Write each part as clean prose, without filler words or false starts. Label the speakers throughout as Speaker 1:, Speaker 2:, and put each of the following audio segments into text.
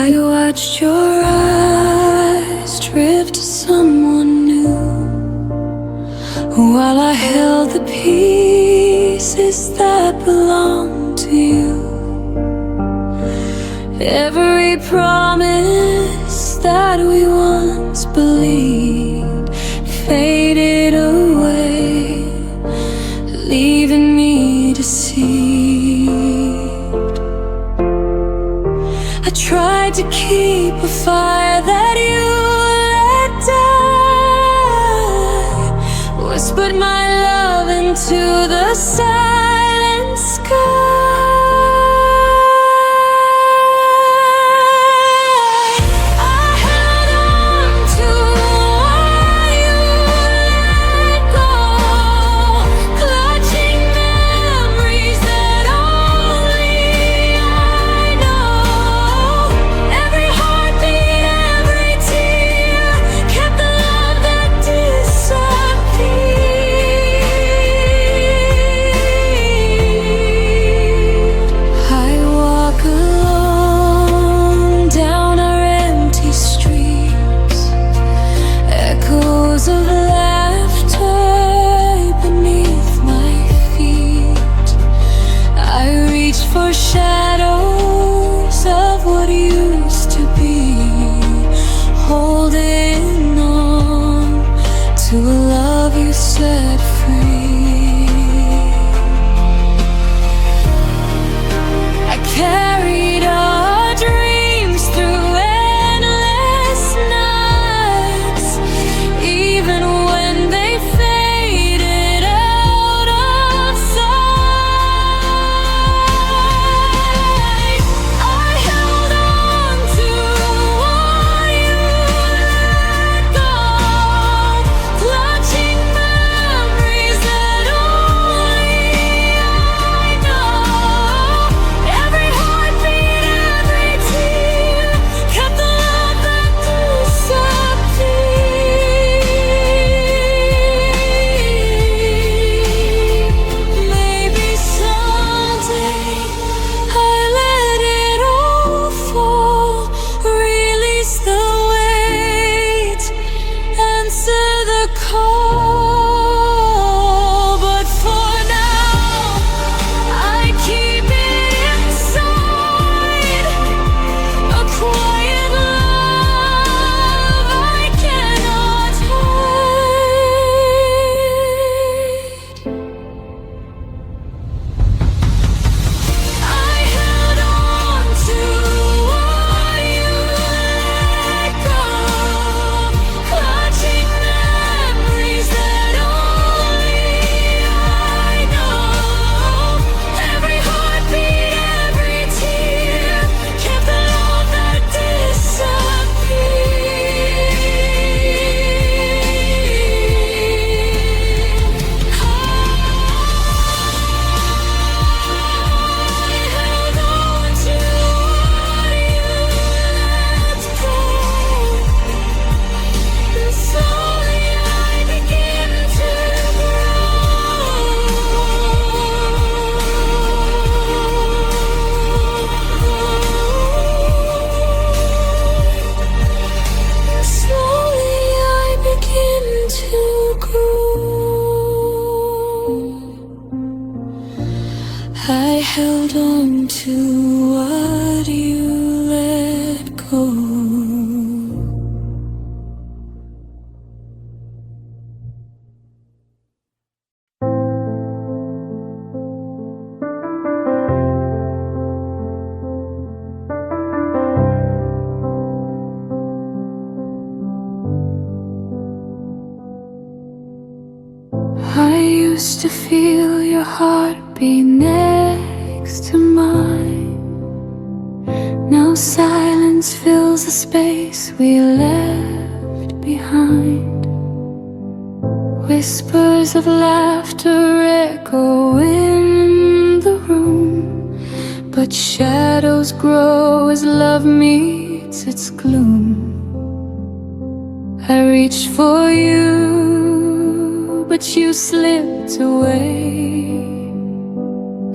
Speaker 1: I watched your eyes drift to someone new, while I held the pieces that belonged to you. Every promise that we once believed faded away, leaving me deceived. I tried to keep a fire that you let die, whispered my love into the silent sky. For shadows of what used to be, holding on to a love you set free. I carried our dreams through endless nights, even when they faded out of sight. I held on to what you let go, clutching memories that only I know. Every heartbeat, every tear kept the love that disappeared. Maybe someday I let it all fall, release the weight, answer the call. But for now, I keep it inside, a quiet love I cannot hide. I held on to what you let go, clutching memories that only I know. Every heartbeat, every tear kept the love that disappeared. I held on to what you let go, and slowly I begin to grow. Slowly I begin to grow. I held on to what you let go. I used to feel your heartbeat next to mine. Now silence fills the space we left behind. Whispers of laughter echo in the room, but shadows grow as love meets its gloom. I reached for you, but you slipped away.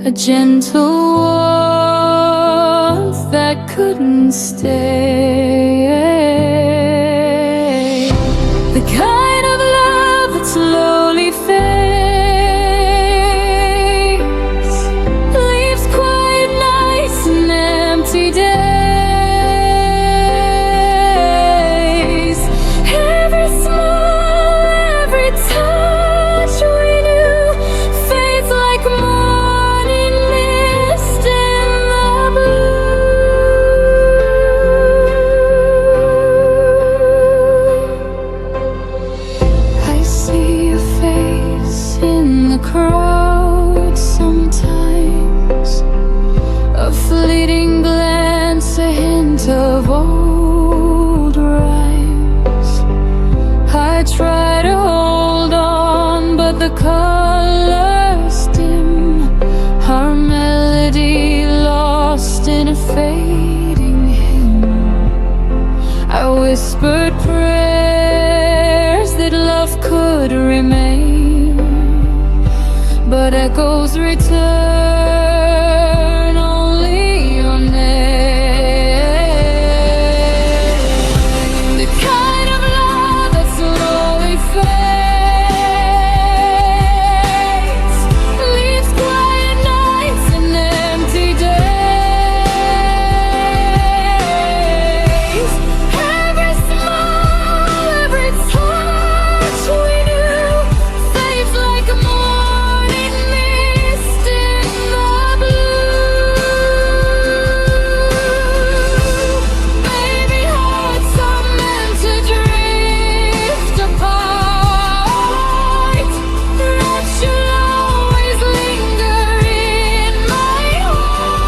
Speaker 1: A gentle warmth that couldn't stay. The kind of love that slowly fades, leaves quiet nights and empty days. Every smile, every touch we knew fades like morning mist in the blue. I see your face in the crowd sometimes, a fleeting glance, a hint of old rhymes. I try to hold on, but the colors dim, our melody lost in a fading hymn. I whispered prayers that love could remain, but echoes return only your name. The kind of love that slowly fades, leaves quiet nights and empty days. Every smile, every touch we knew fades like a morning mist in the blue. Baby, hearts are meant to drift apart, that you'll always linger in my heart.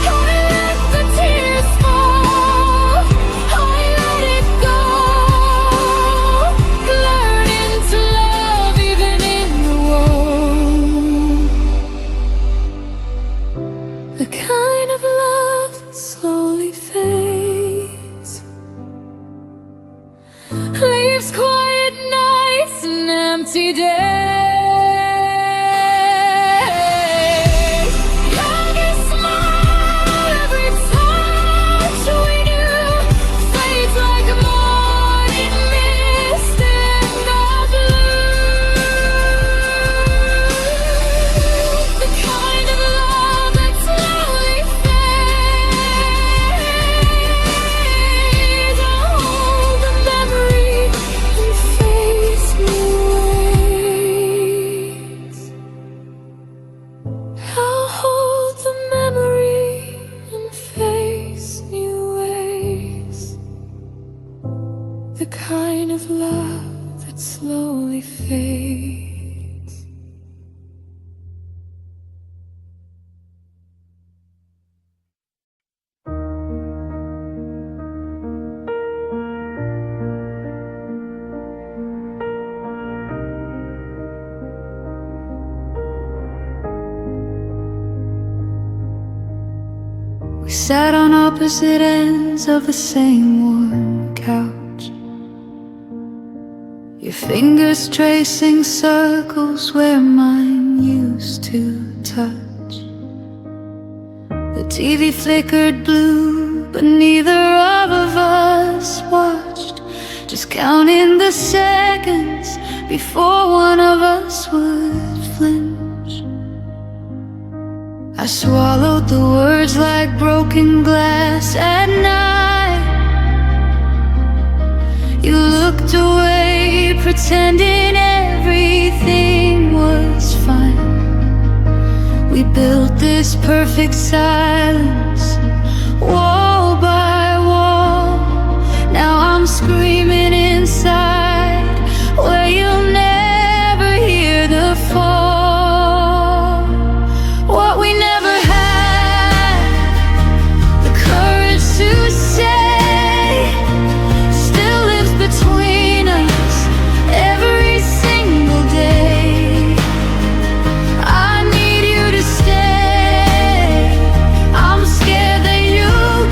Speaker 1: I let the tears fall, I let it go, learning to love even in the woe. The kind of love that slowly fades, leaves quiet nights and empty days. Every smile, every touch we knew fades like a morning mist in the blue. The kind of love that slowly fades. I'll hold the memory and face new ways. I'll hold the memory and face new ways. The kind of love that slowly fades. We sat on opposite ends of the same worn couch, your fingers tracing circles where mine used to touch. The TV flickered blue, but neither of us watched, just counting the seconds before one of us would flinch. I swallowed the words like broken glass at night. You looked away, pretending everything was fine. We built this perfect silence, wall by wall. Now I'm screaming inside, where you'll never hear the fall. What we never had, the courage to say, still lives between us every single day. I need you to stay, I'm scared that you'll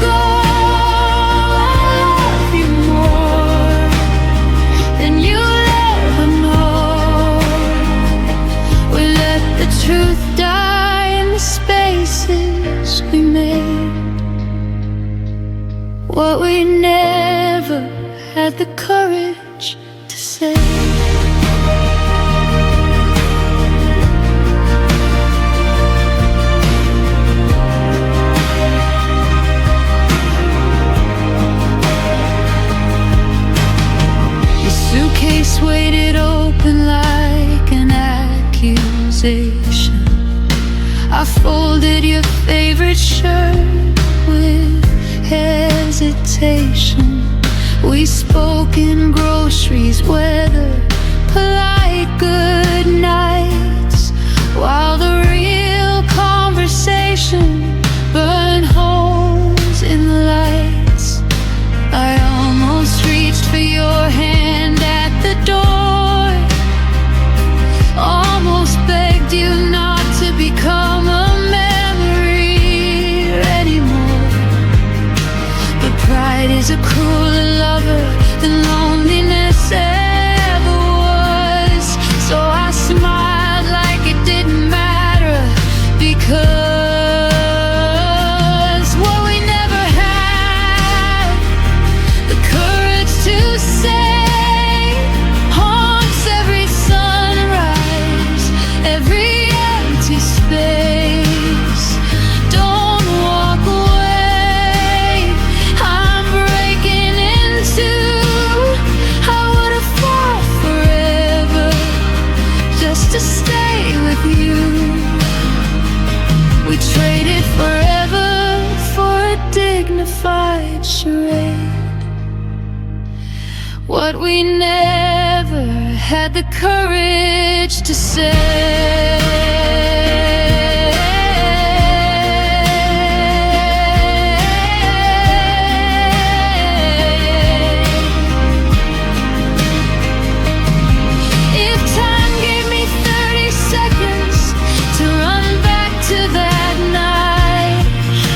Speaker 1: had the courage to say. Your suitcase weighted open like an accusation. I folded your favorite shirt with hesitation. We spoke in groceries, weather, polite good nights, while the real conversation burned holes in the lights. I almost reached for your hand at the door, almost begged you not to become a memory anymore. But pride is a crueler lover than loneliness ever was. So I smiled like it didn't matter, because what we never had, the courage to say, haunts every sunrise, every empty space. Don't walk away, I'm breaking into. I would have fought forever just to stay with you. We traded forever for a dignified charade. What we never had the courage to say. If time gave me 30 seconds to run back to that night,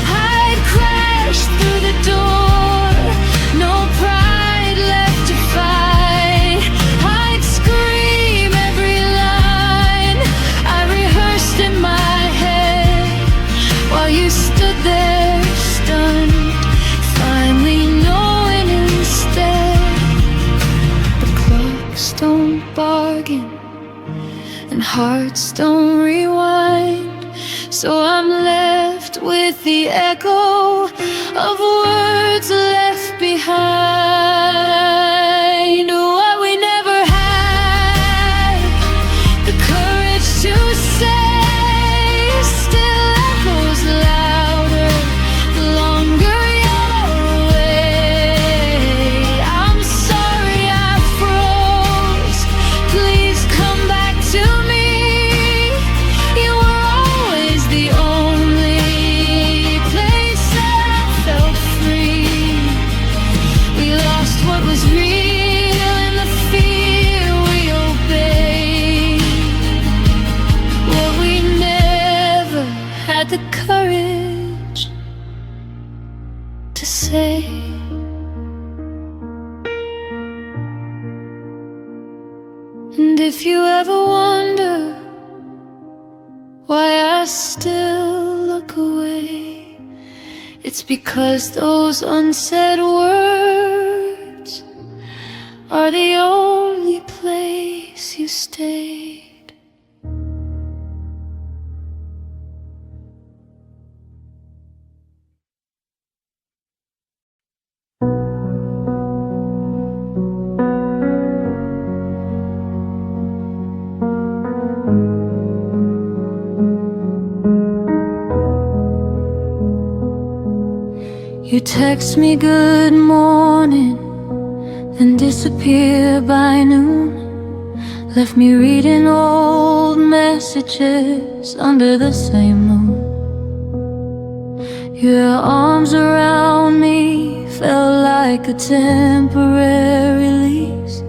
Speaker 1: I'd crash through the door, no pride left to fight. I'd scream every line I rehearsed in my head, while you stood there stunned, finally knowing instead. The clocks don't bargain and hearts don't rewind, so I'm left with the echo of words left behind. What we never had, the courage to say, still echoes louder the longer you're away. I'm sorry I froze, please come back to me. You were always the only place that I felt free. We lost what was real in the fear we obeyed. What we never had the courage to say. And if you ever wonder why I still look away, it's because those unsaid words are the only place you stayed. You text me good morning, then disappear by noon. Left me reading old messages under the same moon. Your arms around me felt like a temporary release,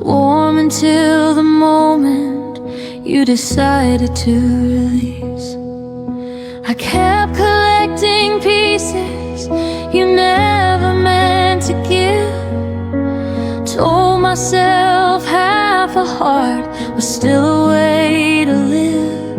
Speaker 1: warm until the moment you decided to release. I kept collecting pieces you never meant to give. Told myself half a heart was still a way to live,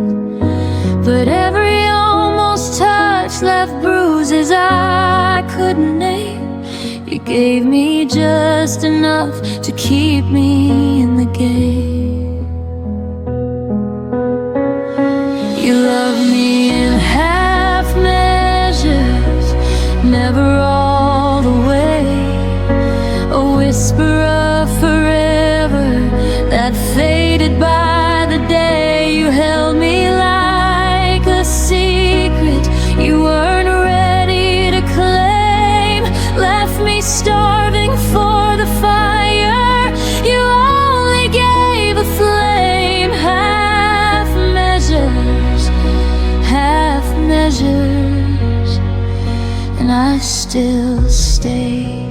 Speaker 1: but every almost touch left bruises I couldn't name. You You gave me just enough to keep me in the game. You love me in half measures, never all the way. A whisper of forever that faded by the day. You held me like a secret you weren't ready to claim. Left me starving for the fire you only gave a flame. Half measures, half measures, and I still stayed.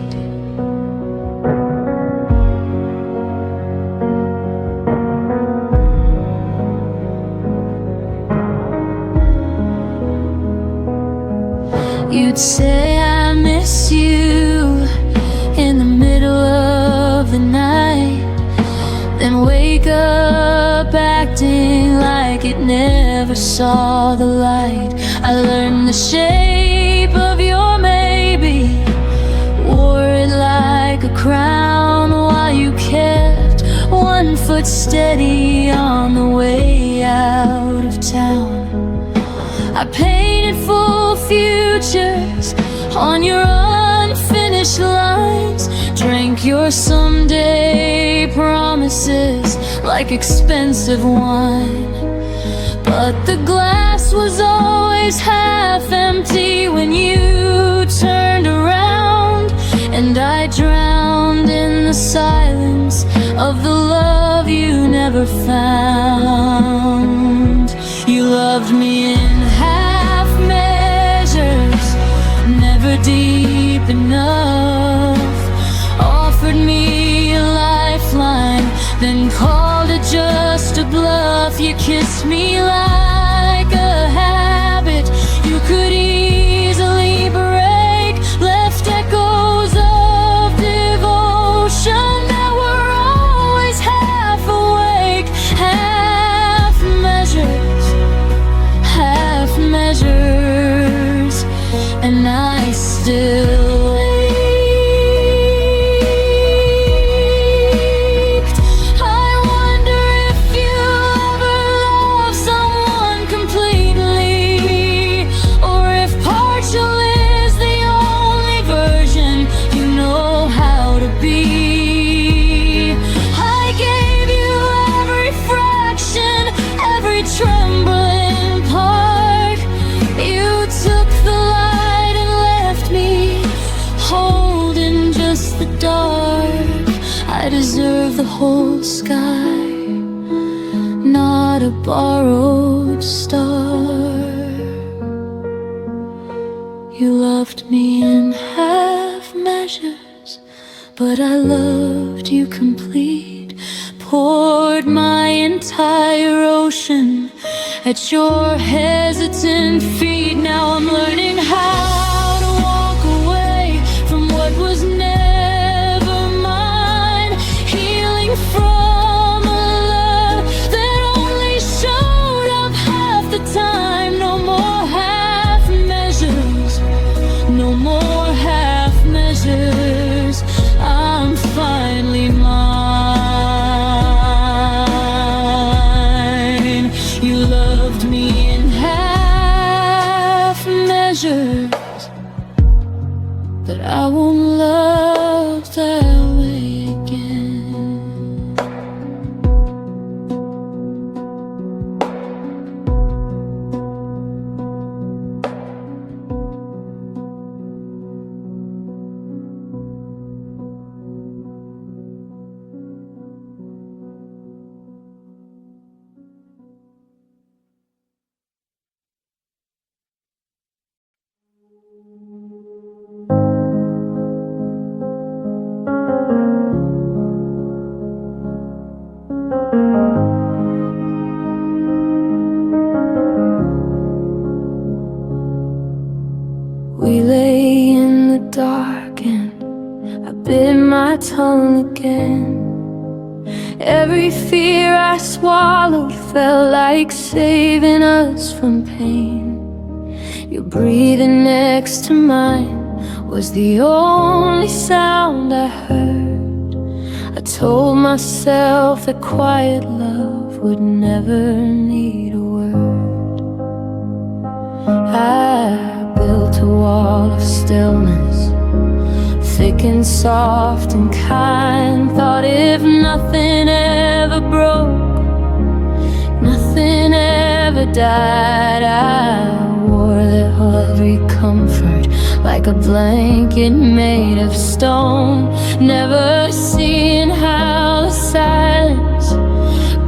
Speaker 1: You'd say I miss you in the middle of the night, then wake up acting like it never saw the light. I learned the shape of your maybe, wore it like a crown, while you kept one foot steady on the way out of town. I painted full futures on your unfinished lines, drank your someday promises like expensive wine. But the glass was always half empty when you turned around, and I drowned in the silence of the love you never found. You loved me in half measures, never deep enough. Offered me a lifeline, then called it just a bluff. You kissed me like a habit you could easily break, left echoes of devotion that were always half awake. Half measures, half measures, and I still ached. I wonder if you ever love someone completely, or if partial is the only version you know how to be. I gave you every fraction, every trembling part. You took the light and left me holding just the dark. I deserve the whole sky, not a borrowed star. You loved me in half measures, but I loved you complete. Poured my entire ocean at your hesitant feet. Now I'm learning how to walk away from what was never mine, healing from a love that only showed up half the time. No more half measures, no more half measures. I'm finally mine. You loved me in half measures, but I won't love that way again. We lay in the dark and I bit my tongue again. Every fear I swallowed felt like saving us from pain. You're breathing next to mine was the only sound I heard. I told myself that quiet love would never need a word. I built a wall of stillness, thick and soft and kind. Thought if nothing ever broke, nothing ever died. I wore that heavy comfort like a blanket made of stone, never seeing how the silence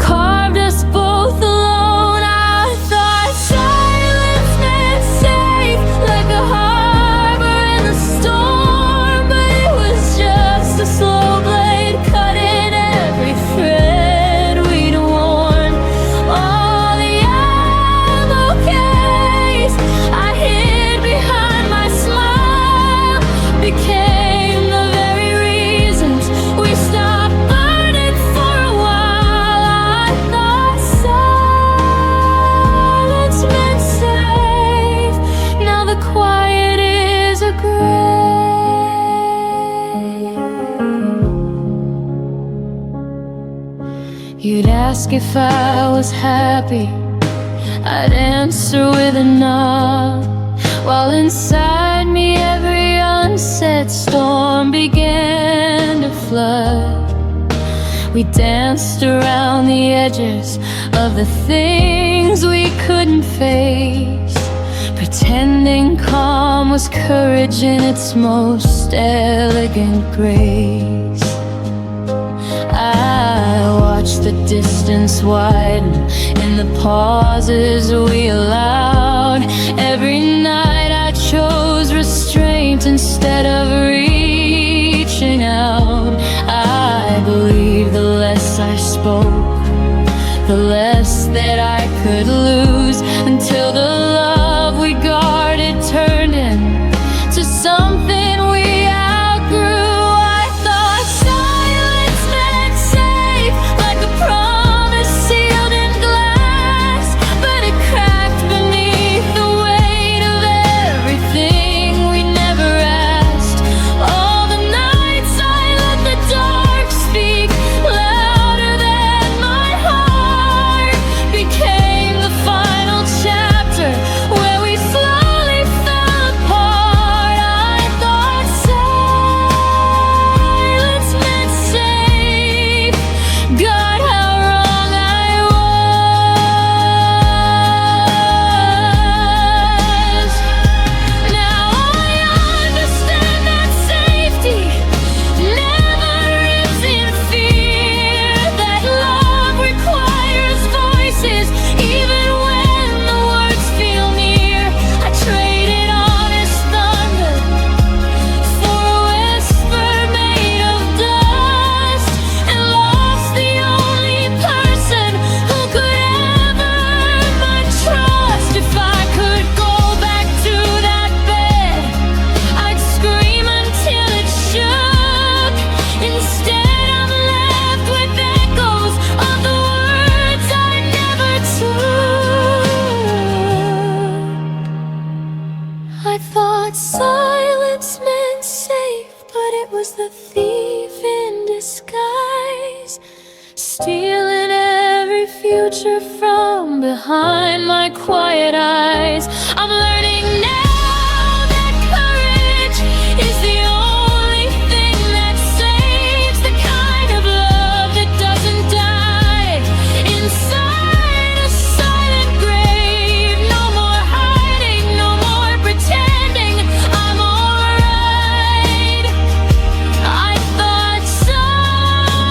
Speaker 1: carved us both alone. I thought silence meant safe, like a harbor in the storm, but it was just a slow blade cutting every thread we'd worn. All the ammo case I hid behind my smile became the very reasons we stopped burning for a while. I thought silence meant safe. Now the quiet is a grave. You'd ask if I was happy, I'd answer with a nod, while inside me every unsaid storm began to flood. We danced around the edges of the things we couldn't face, pretending calm was courage in its most elegant grace. I watched the distance widen in the pauses we allowed. Every night I chose restraint instead of reaching out. I believed the less I spoke, the less that I could lose, until the love we guarded turned into something we outgrew. I thought silence meant safe, like a promise sealed in glass, but it cracked beneath the weight of everything we never asked. All the nights I let the dark speak louder than my heart became the final chapter where we slowly fell apart. I thought silence meant safe. God, how wrong I was. Now I understand that safety never lives in fear, that love requires voices even when the words feel near. I traded honest thunder for a whisper made of dust, and lost the only person who could ever earn my trust. If I could go back to that bed, I'd scream until it shook. Instead I'm left with echoes of the words I never took. I thought silence meant safe, but it was the thief in disguise, stealing every future from behind my quiet eyes. I'm learning now that courage is the only thing that saves, the kind of love that doesn't die inside a silent grave. No more hiding, no more pretending I'm alright. I thought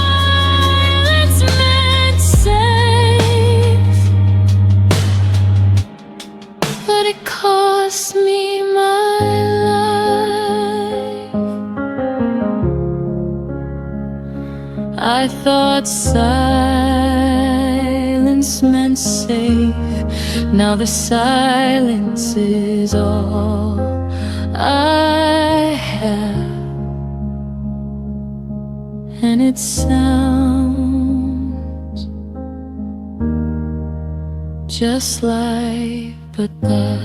Speaker 1: silence meant safe, but it cost me my life. I thought silence meant safe. Now the silence is all I have, and it sounds just like but that.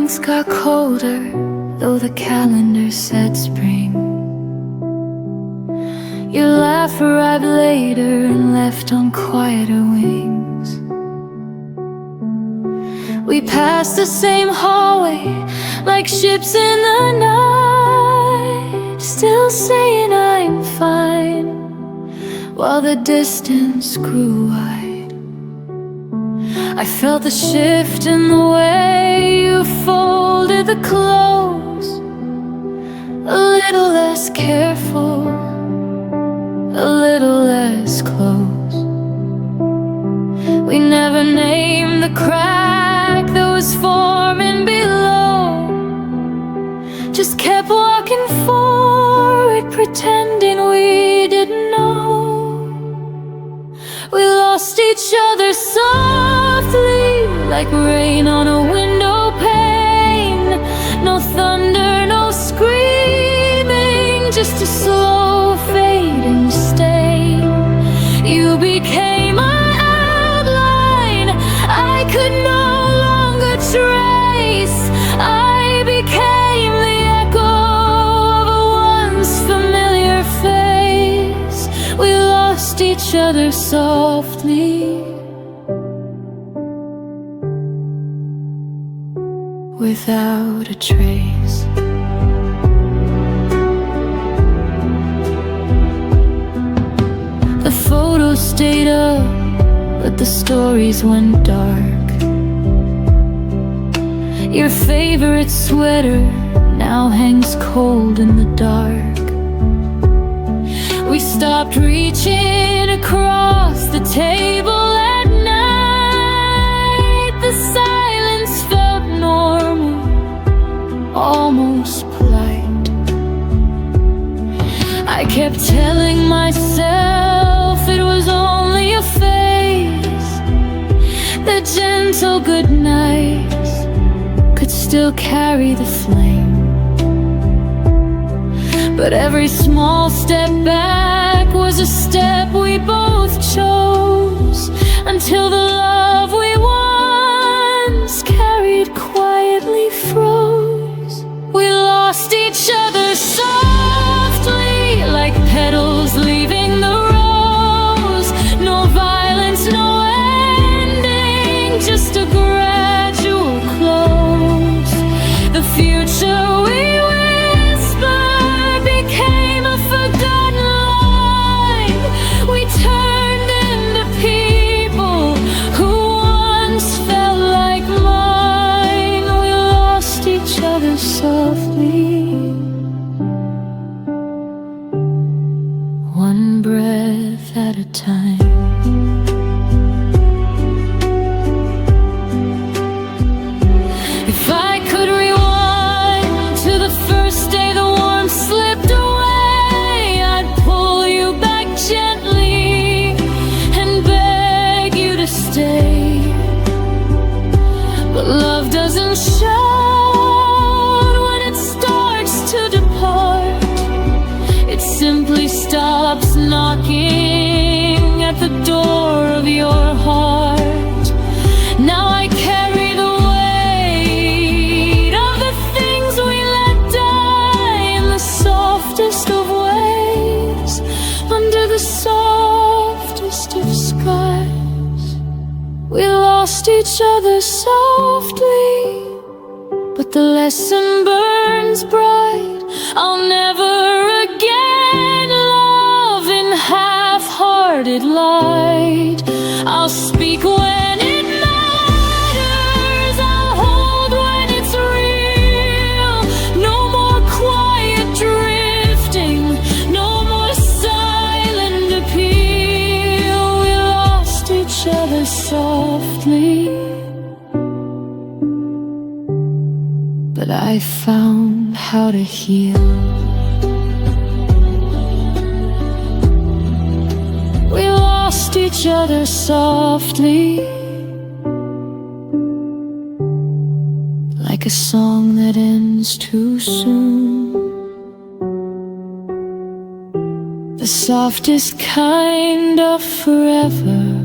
Speaker 1: mornings got colder, though the calendar said spring. Your laugh arrived later and left on quieter wings. We passed the same hallway like ships in the night, still saying I'm fine, while the distance grew wide. I felt the shift in the way you folded the clothes, a little less careful, a little less close. We never named the crack that was forming below, just kept walking forward, pretending we didn't know. We lost each other softly, like rain on a window pane. No thunder, no screaming, just a slow fading stain. You became my outline I could no longer trace. I became the echo of a once familiar face. We lost each other softly, without a trace. The photos stayed up, but the stories went dark. Your favorite sweater now hangs cold in the dark. We stopped reaching across the table at night. The silence felt normal, almost polite. I kept telling myself it was only a phase, that gentle goodnights could still carry the flame. But every small step back was a step we both chose, until the love we once carried quietly froze. We lost each other softly, like petals leaving the rose. No violence, no ending, just a gradual close. The future we whispered became a forgotten line. We turned into people who once felt like mine. We lost each other softly, one breath at a time. If I could rewind to the first day the warmth slipped away, I'd pull you back gently and beg you to stay. But love doesn't shout when it starts to depart. It simply stops knocking at the door of your heart. Now I carry the weight of the things we let die in the softest of ways, under the softest of skies. We lost each other softly, but the lesson burns bright. I'll never again love in half-hearted light. I'll speak when it matters, I'll hold when it's real. No more quiet drifting, no more silent appeal. We lost each other softly, but I found how to heal. We lost each other softly, like a song that ends too soon. The softest kind of forever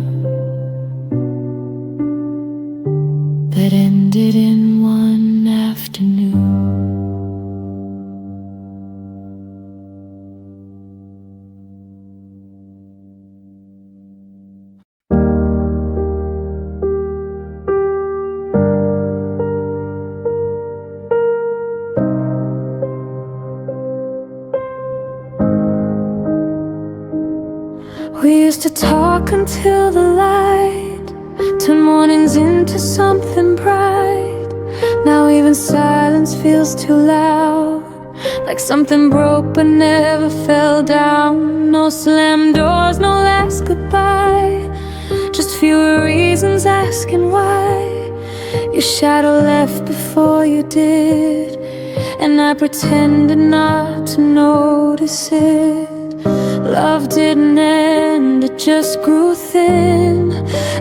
Speaker 1: that ended in one afternoon. We used to talk until the light turned mornings into something bright. Now even silence feels too loud, like something broke but never fell down. No slammed doors, no last goodbye, just fewer reasons asking why. Your shadow left before you did, and I pretended not to notice it. Love didn't end, it just grew thin,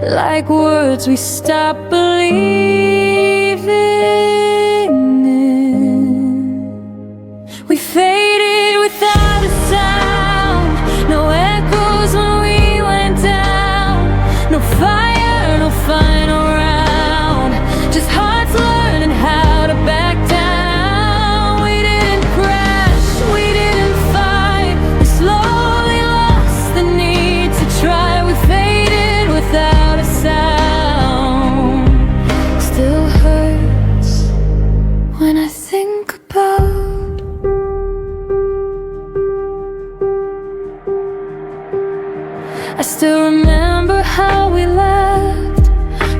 Speaker 1: like words we stopped believing in. We faded without a sound, no echoes when we went down. No fire, no final round, just hearts learning how to back down. We didn't crash, we didn't fight, we slowly lost the need to try. We faded without a sound. Still hurts when I think about I still remember how we laughed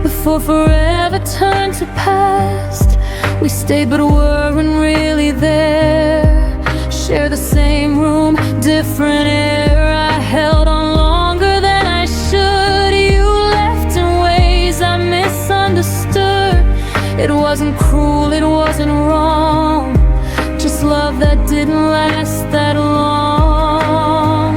Speaker 1: before forever turned to past. We stayed but weren't really there. Share the same room, different air. I held on longer than I should. You left in ways I misunderstood. It wasn't cruel, it wasn't wrong, just love that didn't last that long.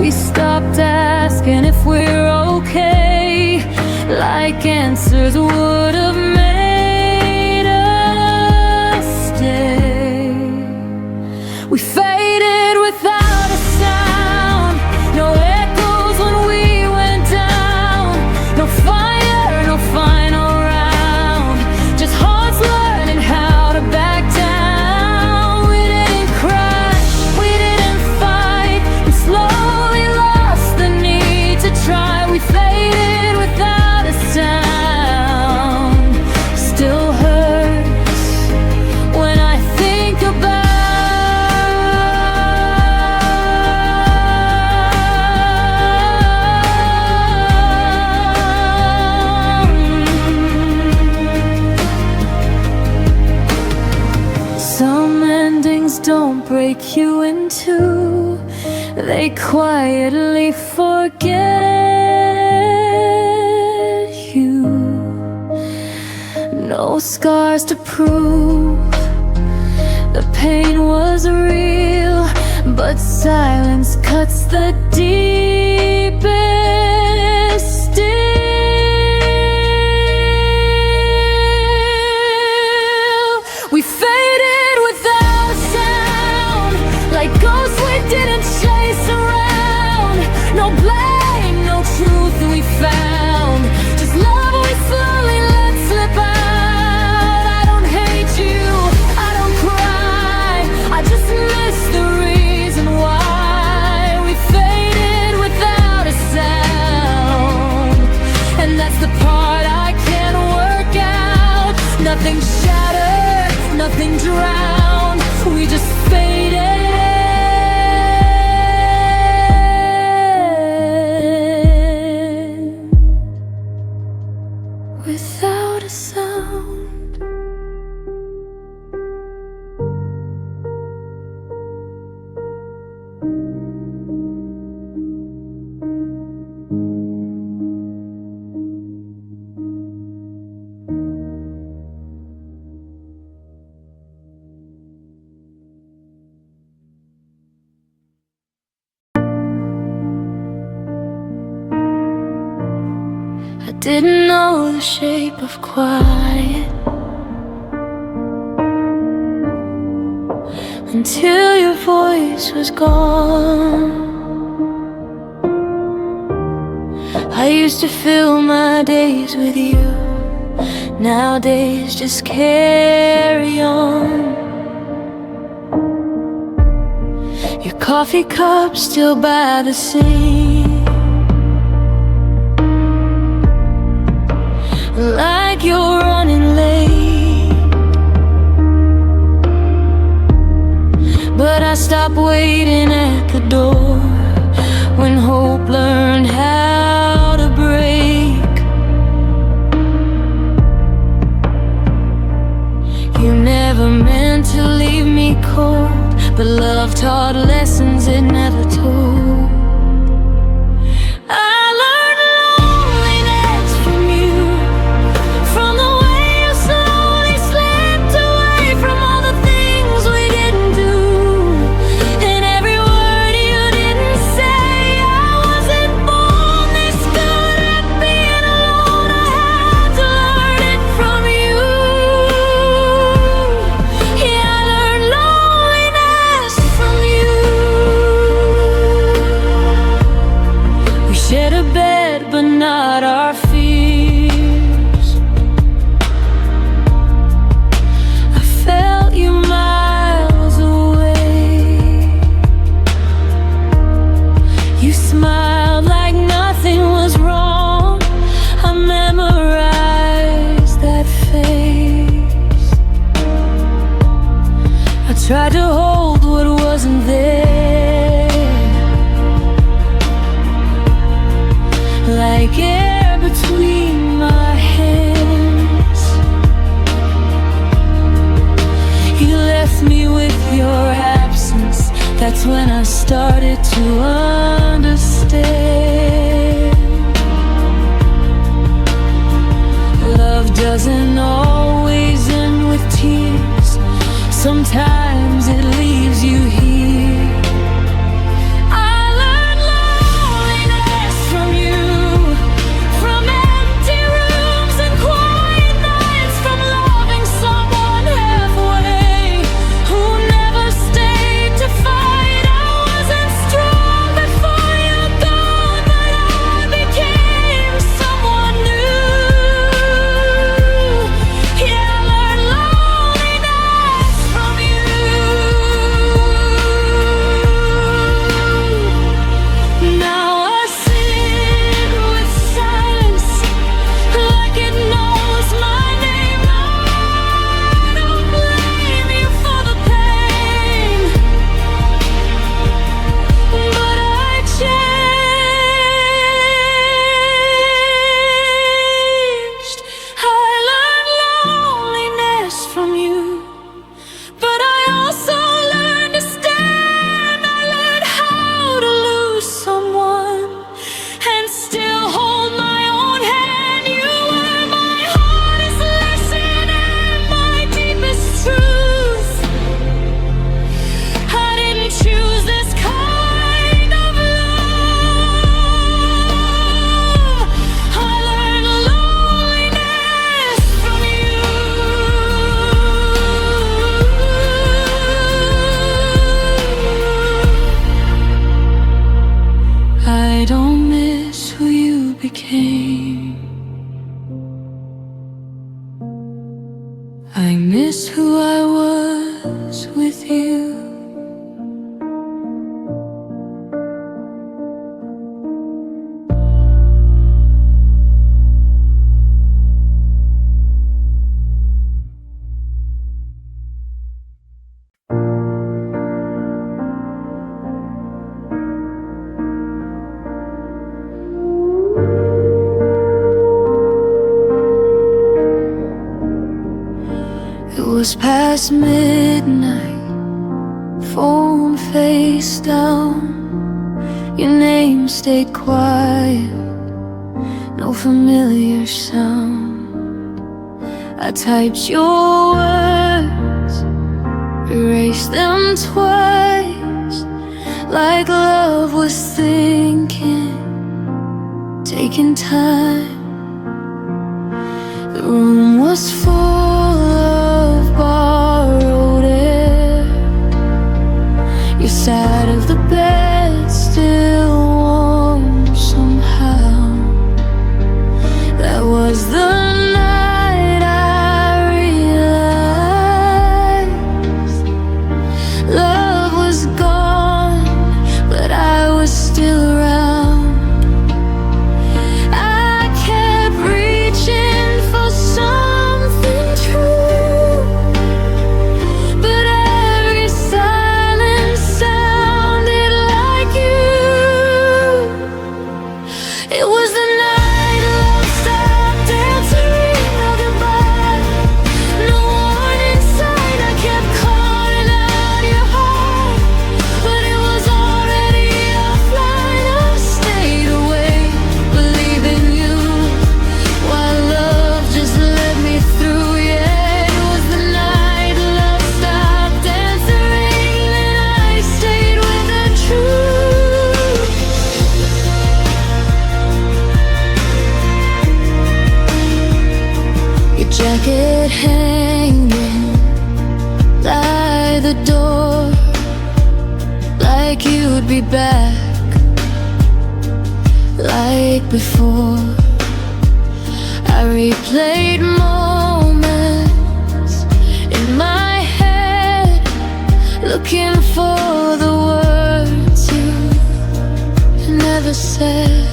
Speaker 1: We stopped asking if we're okay, like answers would have made us stay. We faded without a sound, no echoes when we went down. No fire, no final round, just hearts learning how to back down. We didn't crash, we didn't fight, we slowly lost the need to try. We faded without a sound. Still hurts when I think about some endings don't break you in two, they quietly forget you. No scars to prove the pain was real, but silence cuts the deepest still. We faded without a sound, like ghosts we didn't chase around. No blame, no truth we found, just love we slowly let slip out. I don't hate you, I don't cry, I just miss the reason why. We faded without a sound, and that's the part I can't work out. Nothing shattered, nothing drowned, we just faded without a sound. I didn't know the shape of quiet until your voice was gone. I used to fill my days with you, nowadays just carry on. Your coffee cup still by the sink, like you're running late, but I stopped waiting at the door when hope learned how to break. You never meant to leave me cold, but love taught lessons it never told. I learned loneliness from you, from the way you slowly slipped away from all the things we didn't do, and every word you didn't say. I wasn't born this good at being alone. I had to learn it from you. Yeah, I learned loneliness from you. We shared a bed, but not our fears. I felt you miles away. You smiled like nothing was wrong. I memorized that face. I tried to hold what wasn't there, like air between my hands. You left me with your absence. That's when I started to understand. Love doesn't always end with tears. Sometimes it leaves you here. I learned loneliness from you, from empty rooms and quiet nights, from loving someone halfway who never stayed to fight. I wasn't strong before you gone, but I became someone new. Yeah, I learned loneliness from you. Now I sit with silence like it knows my name. I don't blame you for the pain, but I changed. I learned loneliness from you, but I also learned to stand. I learned how to lose someone and still hold my own hand. You were my hardest lesson and my deepest truth. I didn't choose this kind of love. I learned loneliness from you. I don't miss who you became. I miss who I was with you. It was past midnight, phone face down. Your name stayed quiet, no familiar sound. I typed your words, erased them twice, like love was thinking, taking time. The room was full of borrowed air. Your side of the bed still warm somehow. That was the night I realized love was gone, but I was still around. I kept reaching for something true, but every silence sounded like you. like you'd be back like before. I replayed moments in my head, looking for the words you never said.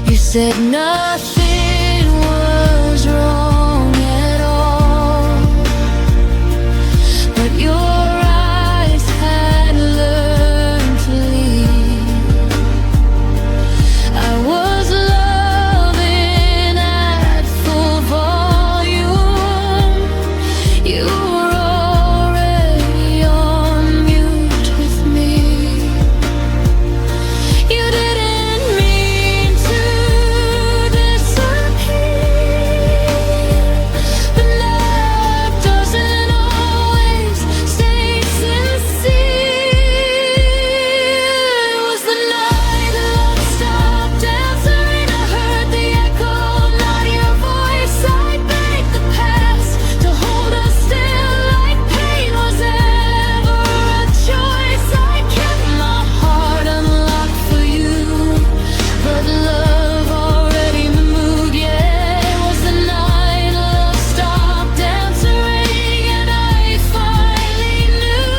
Speaker 1: You said nothing was wrong at all, but your eyes had learned to leave. I was loving at full volume. You were already on mute with me. You didn't mean to disappear, but love doesn't always stay sincere. It was the night love stopped answering. I heard the echo, not your voice. I begged the past to hold us still, like pain was ever a choice. I kept my heart unlocked for you, but love already moved. Yeah, it was the night love stopped answering, and I finally knew.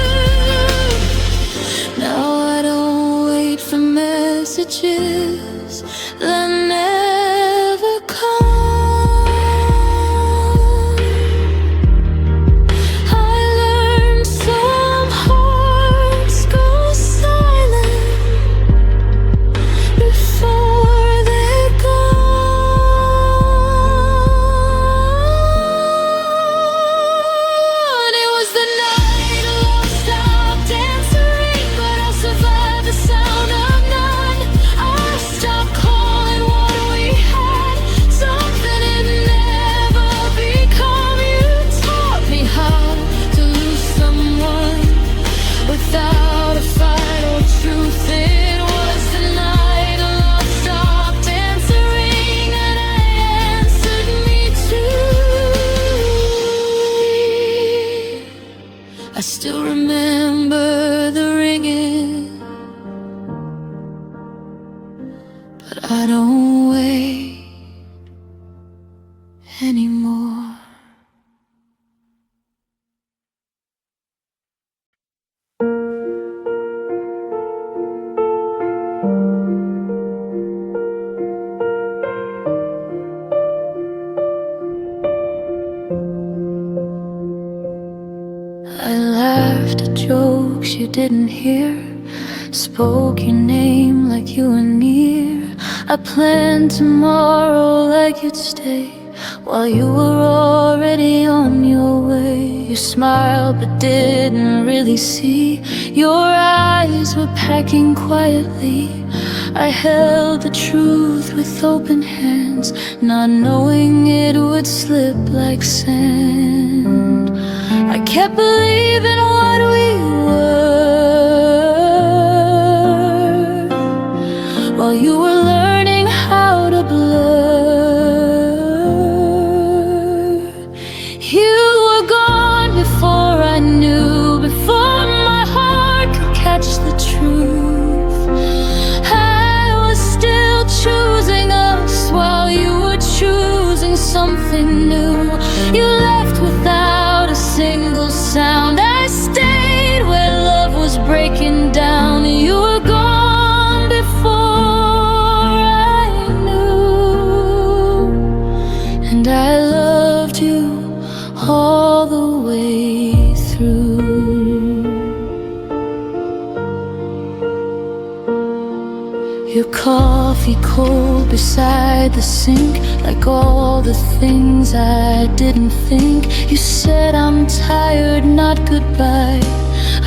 Speaker 1: Now I don't wait for messages that never come. I learned some hearts go silent before they're gone. It was the night love stopped answering, but I survived the sound of none. I stopped calling what we had, something it never become. You taught me how to lose someone without a final truth. It was the night love stopped answering, and I answered me too. I still remember the ringing, but I don't wait anymore. I laughed at jokes you didn't hear, spoke your name like you were near. I planned tomorrow like you'd stay, while you were already on your way. You smiled but didn't really see, your eyes were packing quietly. I held the truth with open hands, not knowing it would slip like sand. I kept believing what we were, while you were learning how to blur. You were gone before I knew, before my heart could catch the truth. I was still choosing us while you were choosing something new. You left without a single sound. I stayed where love was breaking down. You were gone before I knew, and I loved you all the way through. Your coffee cold beside the sink, like all the things I didn't think. You said I'm tired, not goodbye.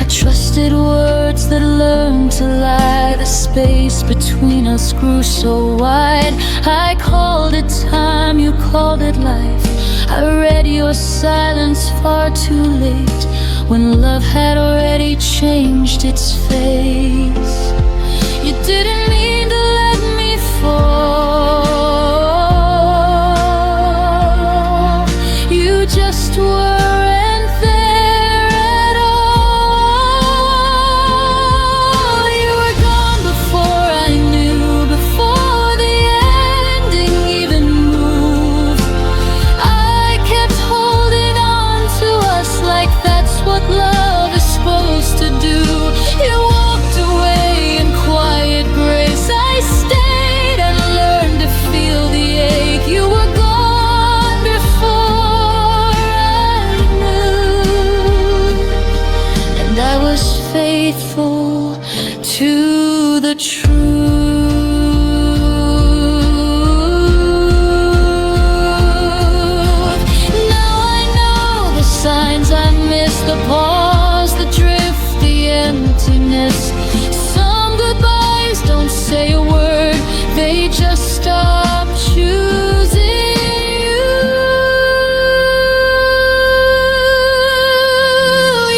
Speaker 1: I trusted words that learned to lie. The space between us grew so wide. I called it time, you called it life. I read your silence far too late, when love had already changed its face. You didn't mean to let me fall. You just weren't there at all. faithful to the truth. Now I know the signs I miss, the pause, the drift, the emptiness. Some goodbyes don't say a word, they just stop choosing you.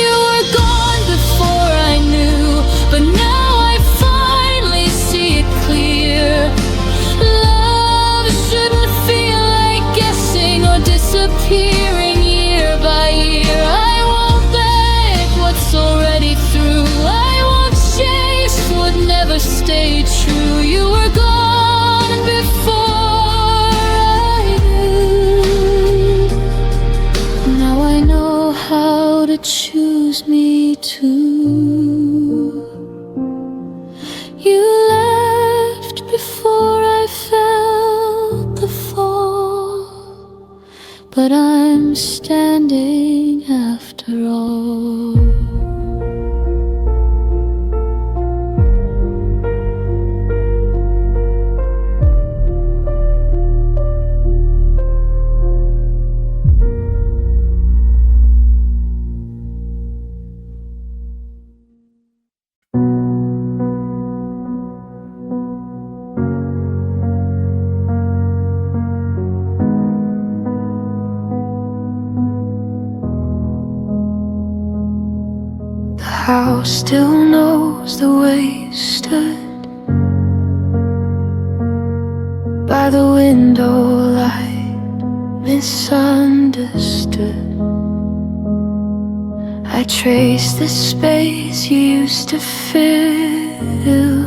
Speaker 1: You were gone before I knew, but now I finally see it clear. Love shouldn't feel like guessing or disappearing year by year. I won't beg what's already through, I won't chase what never stayed true. You were gone before I knew. Now I know how to choose me too. You left before I felt the fall, but I'm standing after all. The house still knows the way you stood by the window light, misunderstood. I trace the space you used to fill,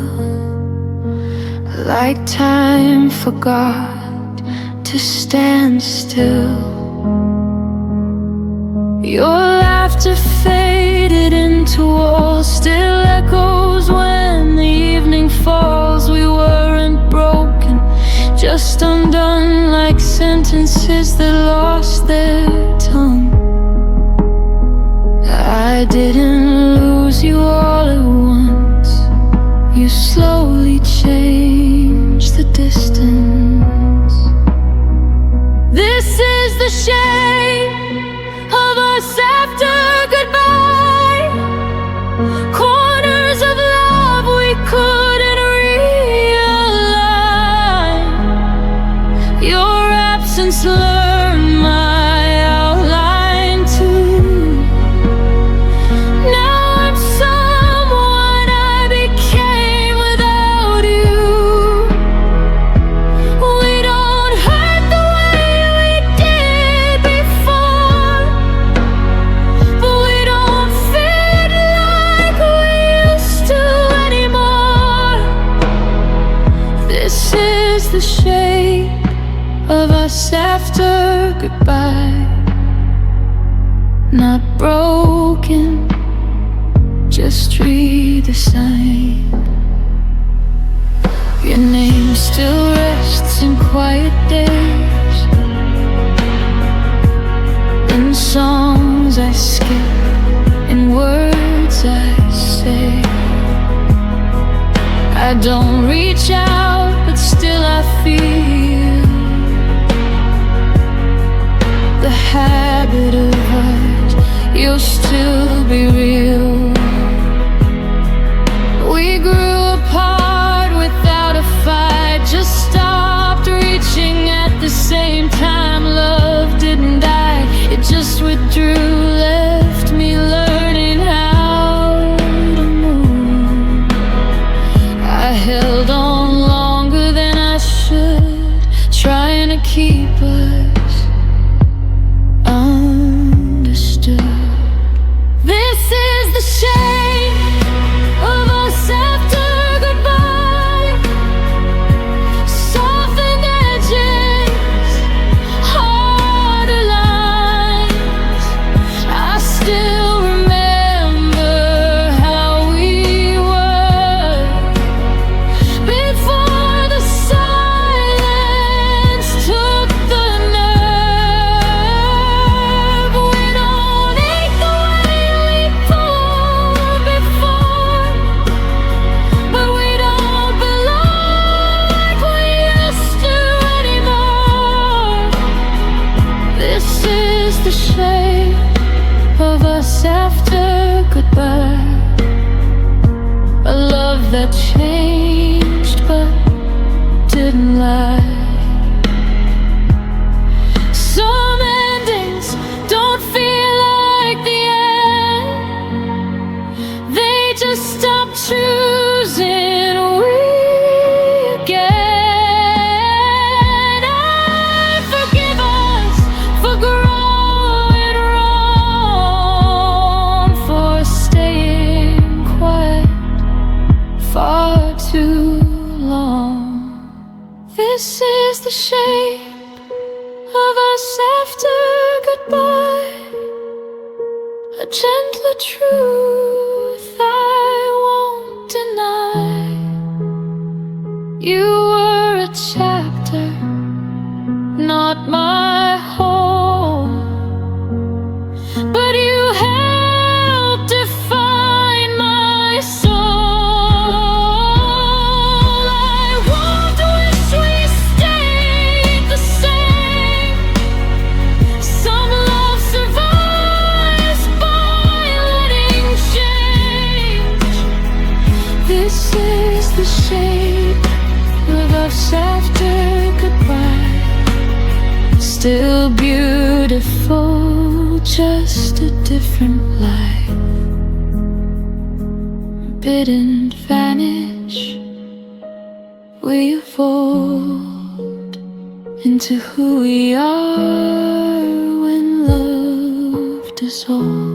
Speaker 1: like time forgot to stand still. Your laughter faded into walls, still echoes when the evening falls. We weren't broken, just undone, like sentences that lost their tongue. I didn't lose you all at once, you slowly changed the distance. This is the shape of us after goodbye, corners of love we couldn't realign. Your absence learned my outline too. Now I'm someone I became without you. We don't hurt the way we did before, but we don't fit like we used to anymore. This is the shape of us after goodbye. Not broken, just redesigned. Your name still rests in quiet days, in songs I skip, in words I say. I don't reach out, but still I feel the habit of hurt. You'll still be real. We grew apart without a fight, just stopped reaching at the same time. Love didn't die, it just withdrew, left me learning how to move. I held on longer than I should, trying to keep us understood. This is the shape just stop choosing we again. I forgive us for growing wrong, for staying quiet far too long. This is the shape of us after goodbye, a gentler truth I won't deny. You were a chapter, not my home, but you helped define my soul. I won't wish we stayed the same. Some love survives by letting change. This is the shape of us after goodbye. Still beautiful, just a different life. Bidden vanish, we evolved into who we are when love dissolves.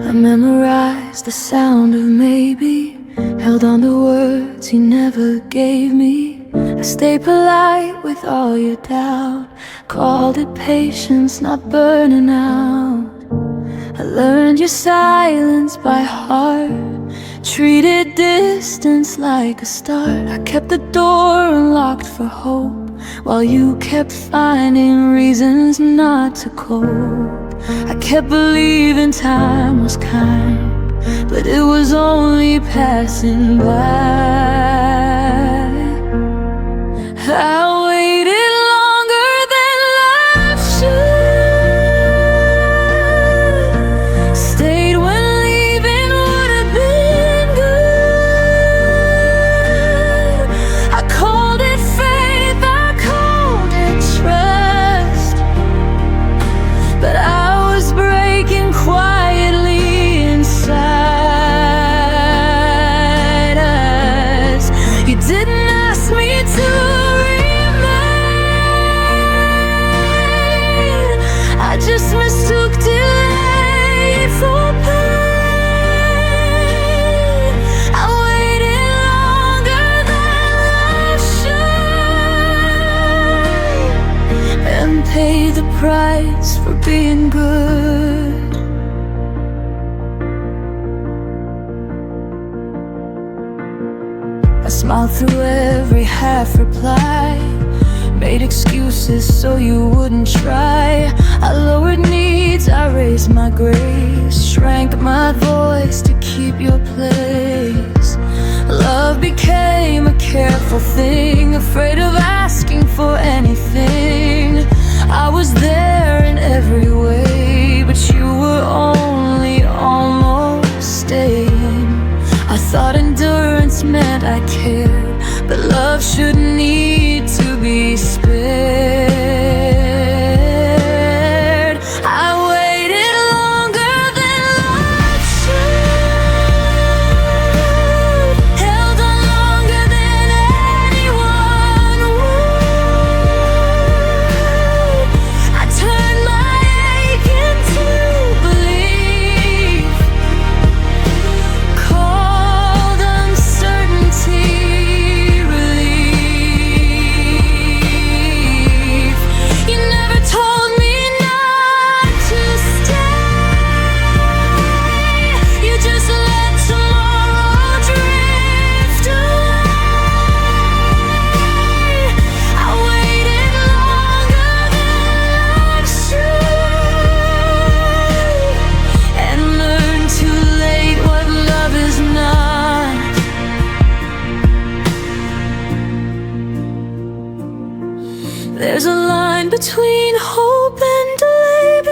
Speaker 1: I memorized the sound of maybe, held on to words he never gave me. I stayed polite with all your doubt, called it patience, not burning out. I learned your silence by heart, treated distance like a start. I kept the door unlocked for hope, while you kept finding reasons not to cope. I kept believing time was kind, but it was only passing by. I waited longer than life should, stayed when leaving would have been good. I called it faith, I called it trust, but I was breaking quietly inside us. You didn't ask me to remain, I just mistook delay for pain. I waited longer than life should, and paid the price for being good. I smiled through every half reply, made excuses so you wouldn't try. I lowered needs, I raised my grace, shrank my voice to keep your place. Love became a careful thing, afraid of asking for anything. I was there in every way, but you were only almost staying. I thought endurance meant I cared, but love shouldn't need to be spared. I waited longer than life should, held on longer than anyone would.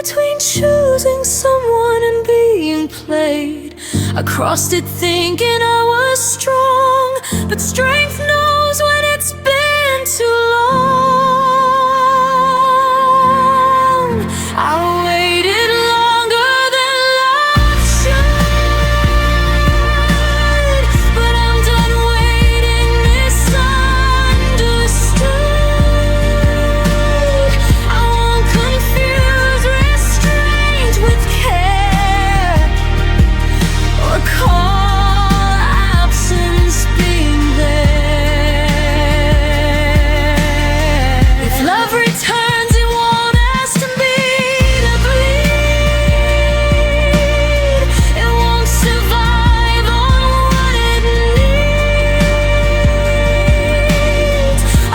Speaker 1: between choosing someone and being played. I crossed it thinking I was strong, but strength knows when it's been too long. I waited longer than love should, but I'm done waiting misunderstood. I won't confuse restraint with care, or call absence being there. If love returns, it won't ask me to bleed. It won't survive on what it needs.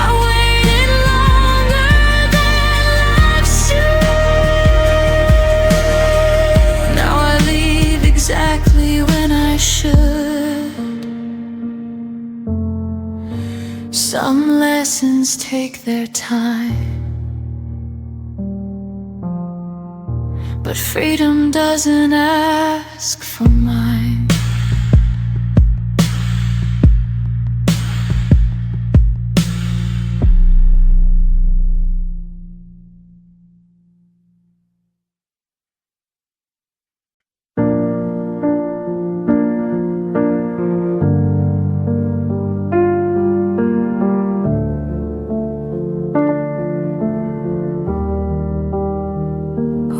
Speaker 1: I waited longer than life should. Now I leave exactly when I should. Some lessons take their time, but freedom doesn't ask for mine.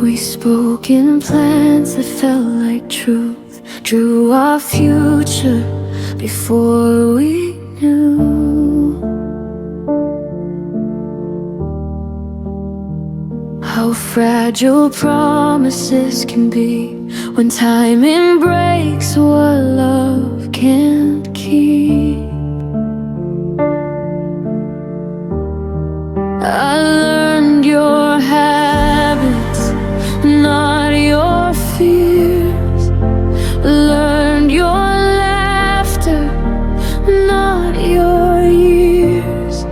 Speaker 1: We spoke in plans that felt like truth, drew our future before we knew how fragile promises can be when timing breaks what love can't keep. I learned your habits, not your fears. Learned your laughter, not your years.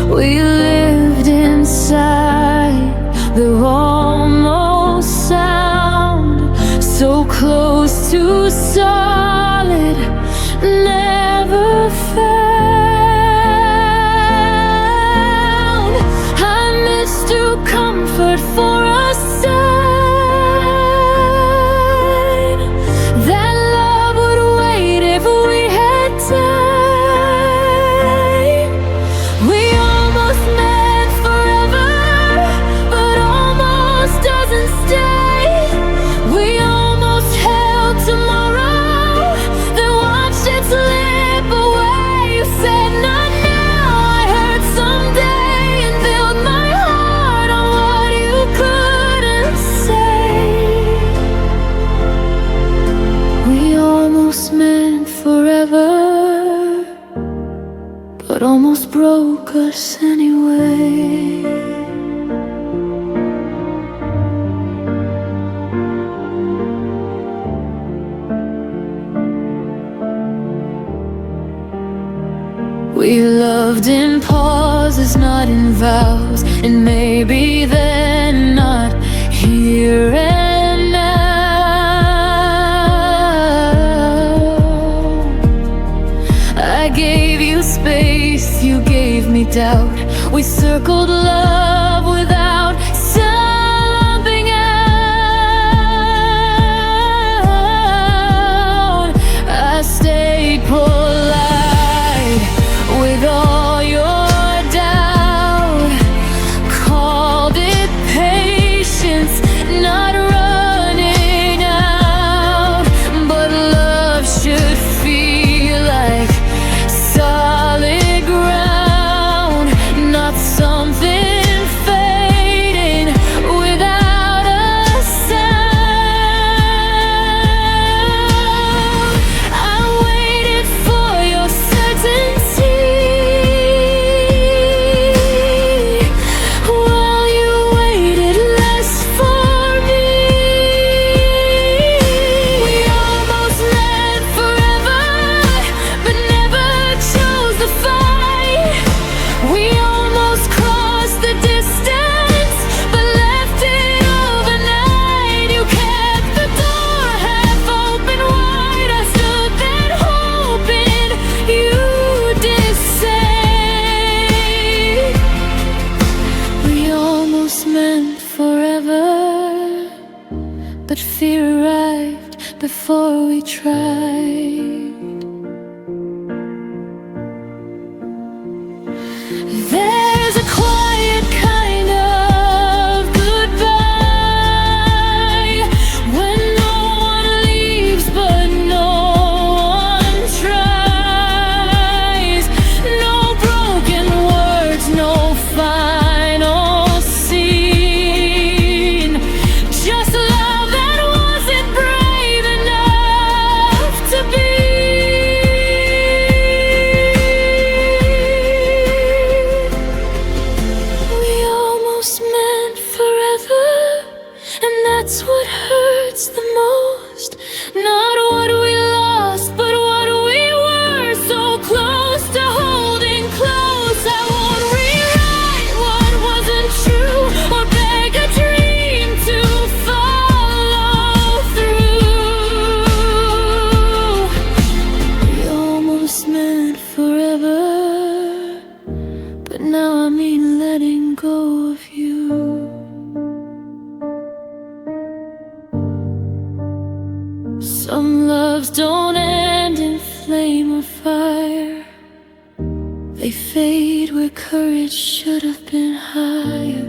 Speaker 1: We lived inside the almost sound, so close to solid, never found. I mistook comfort for a sign that love would wait if we had time. We almost met forever, but almost doesn't stay. We almost held tomorrow, then watched it slip away. You said not now, I heard someday, and built my heart on what you couldn't say. We almost meant forever, but almost broke us anyway. We loved in pauses, not in vows, and maybe then not here and now. I gave you space, you gave me doubt. We circled love without something out. I stayed polite with all your doubt, called it patience, not running out. But love should feel like solid ground, not something but fear arrived before we tried. There's a quiet kind of goodbye when no one leaves but no one tries. No broken words, no final scene, just love that wasn't brave enough to be. We almost meant forever, and that's what hurts the most. Not what we lost, but what we were, so close to holding close. I won't rewrite what wasn't true or beg a dream to follow through. We almost meant forever, but now I mean letting go of you. Some loves don't end in flame or fire. They fade where courage should have been higher.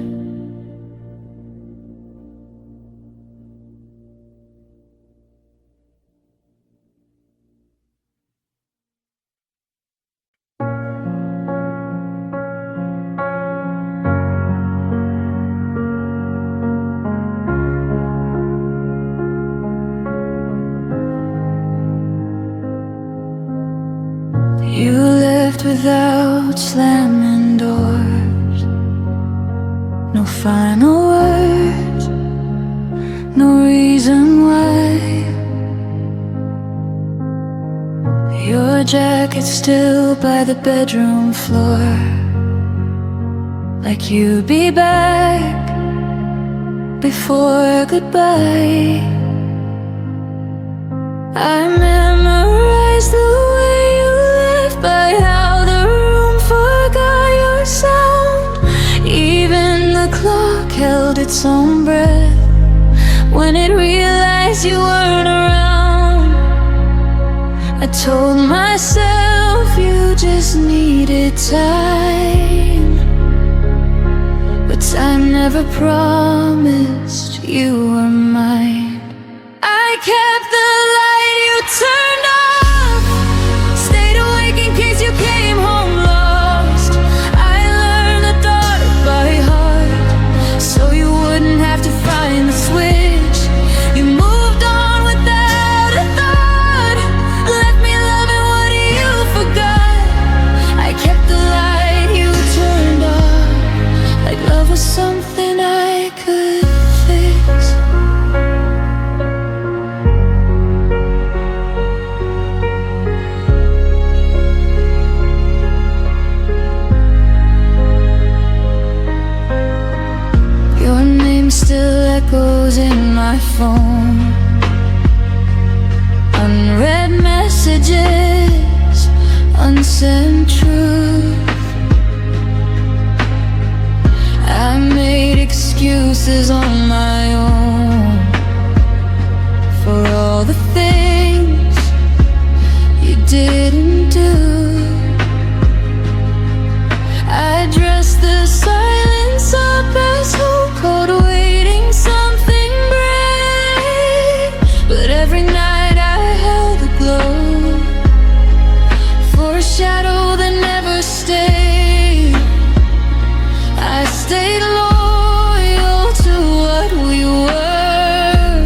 Speaker 1: You left without slamming doors. No final words, no reason why. Your jacket still by the bedroom floor, like you'd be back before goodbye. I memorized the way you left, by how the room forgot your sound. Even the clock held its own breath when it realized you weren't around. I told myself you just needed time, but time never promised you were mine. I kept the light you turned off, stayed awake in case you came home lost. I learned the dark by heart, so you wouldn't have to find the switch. You moved on without a thought, left me loving what you forgot. I kept the light you turned off, like love was something I could fix. Your name still echoes in my phone, unread messages, unsent truth. I made excuses on my own for all the things you didn't do. I dressed the silence up as hope, called waiting something brave. But every night I held the glow for a shadow that never stayed. I stayed loyal to what we were.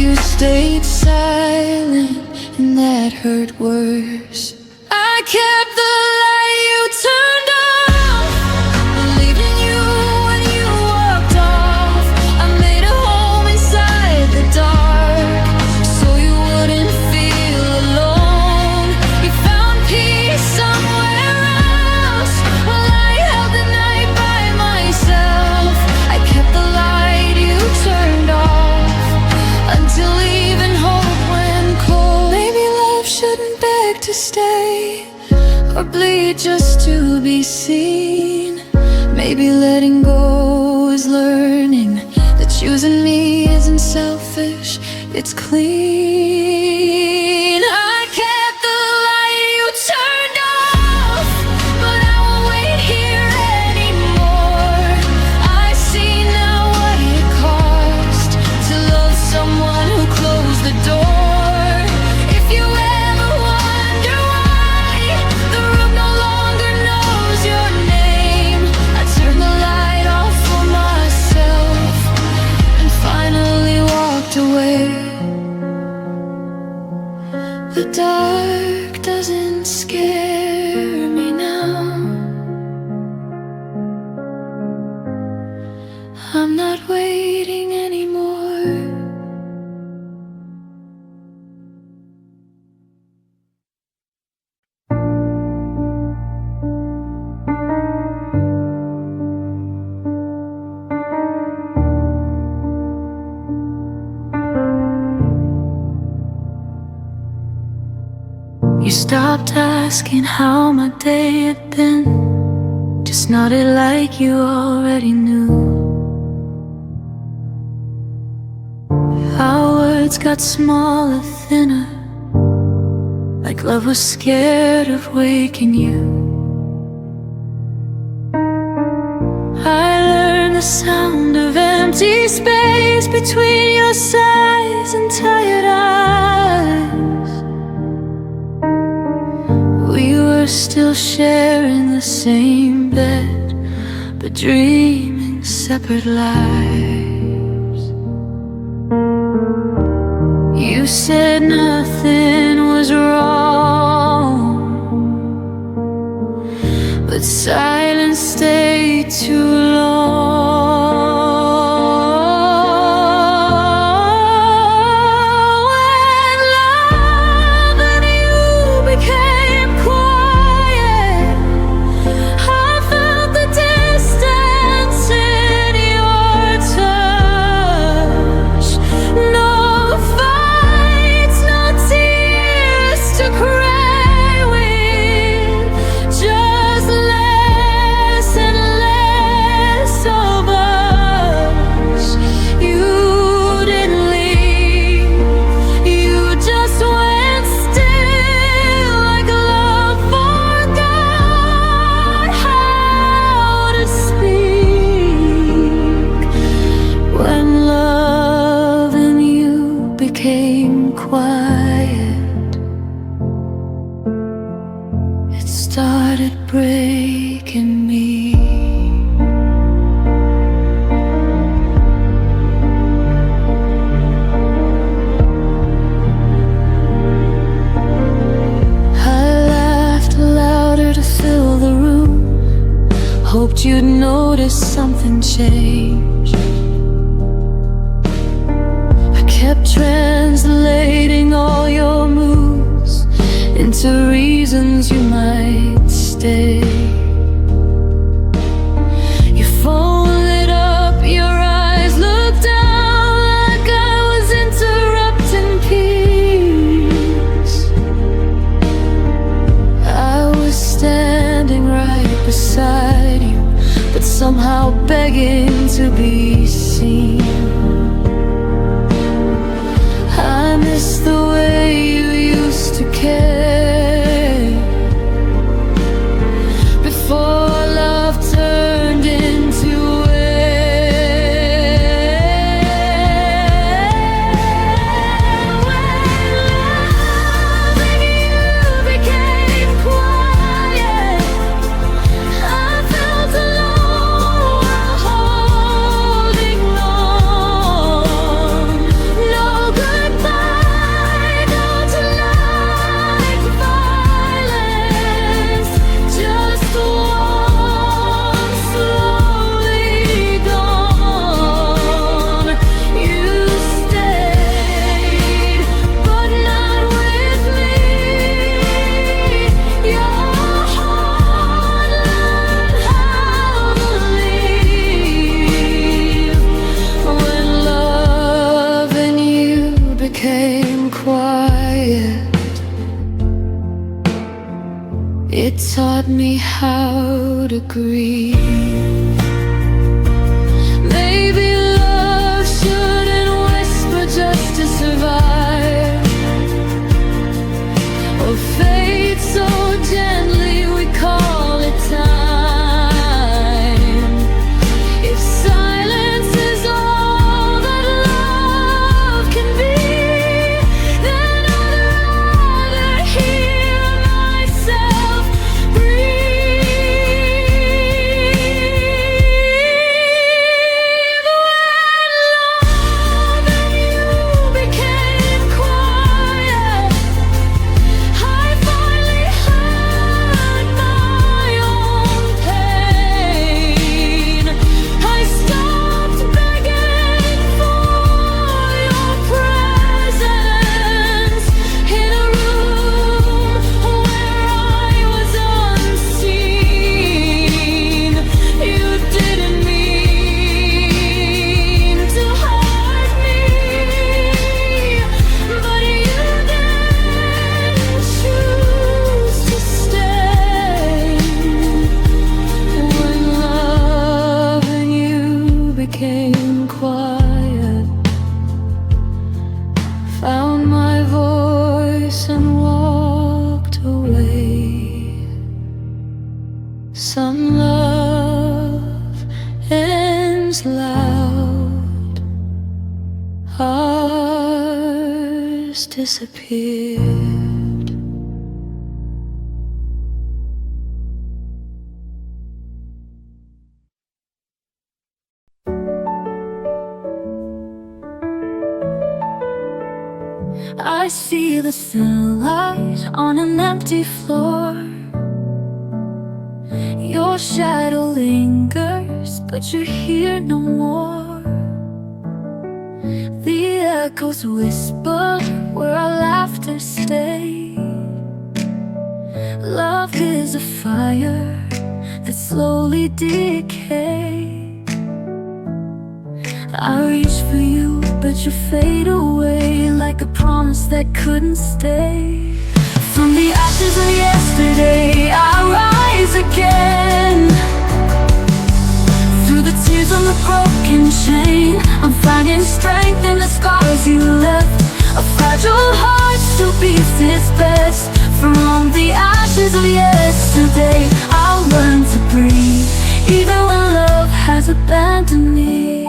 Speaker 1: You stayed silent, and that hurt worse. I kept the light you turned off, believed in you when you walked off. I made a home inside the dark, so you wouldn't feel alone. You found peace somewhere else, while I held the night by myself. I kept the light you turned off, until even hope went cold. Maybe love shouldn't beg to stay, or bleed just to be seen. Maybe letting go is learning that Choosing me isn't selfish, it's clean. I kept the light you turned off, but I won't wait here anymore. I see now what it cost to love someone who closed the door. If you ever wonder why the room no longer knows your name, I turned the light off for myself and finally walked away. The dark doesn't scare me now. I'm not waiting anymore. You stopped asking how my day had been, just nodded like you already knew. Our words got smaller, thinner, like love was scared of waking you. I learned the sound of empty space between your sighs and tired eyes. We were still sharing the same bed, but dreaming separate lives. You said nothing was wrong, but silence stayed too long. When love and you became quiet, I felt the distance in your touch. No fights, no tears to cry with, just less and less of us. You didn't leave, you just went still, like love forgot how to speak. When love and you became quiet, it started breaking me. I laughed louder to fill the room, hoped you'd notice something changed. I kept translating all your moves into reasons you might stay. Your phone lit up, your eyes looked down like I was interrupting peace. I was standing right beside you, but somehow begging to be seen. I miss the way you used to care before love turned into It taught me how to grieve. Maybe love in quiet, found my voice and walked away. Some love ends loud, ours disappeared. I see the sunlight on an empty floor. Your shadow lingers, but you're here no more. The echoes whisper where our laughter stayed. Love is a fire that slowly decays. I reach for you, but you fade away like a promise that couldn't stay. From the ashes of yesterday, I rise again. Through the tears on the broken chain, I'm finding strength in the scars you left. A fragile heart still beats its best. From the ashes of yesterday, I'll learn to breathe, even when love has abandoned me.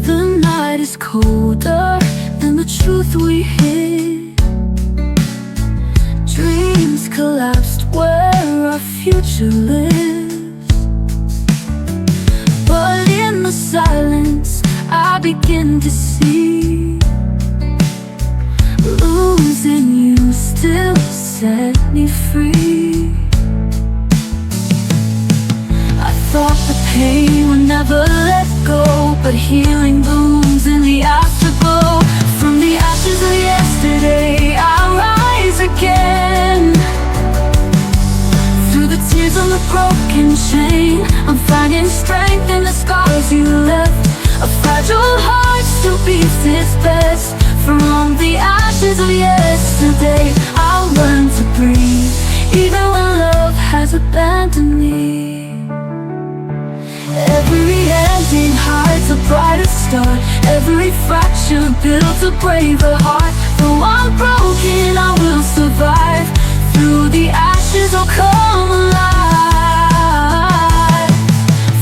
Speaker 1: The night is colder than the truth we hid. Dreams collapsed where our future lives. But in the silence, I begin to see losing you still set me free. I thought the pain would never let go, but healing blooms in the afterglow. From the ashes of yesterday, I rise again. Through the tears on the broken chain, I'm finding strength in the scars you left. A fragile heart still beats its best. From the ashes of yesterday, I'll learn to breathe, even when love has abandoned me. Every ending hides a brighter start. Every fracture builds a braver heart. Though I'm broken, I will survive. Through the ashes, I'll come alive.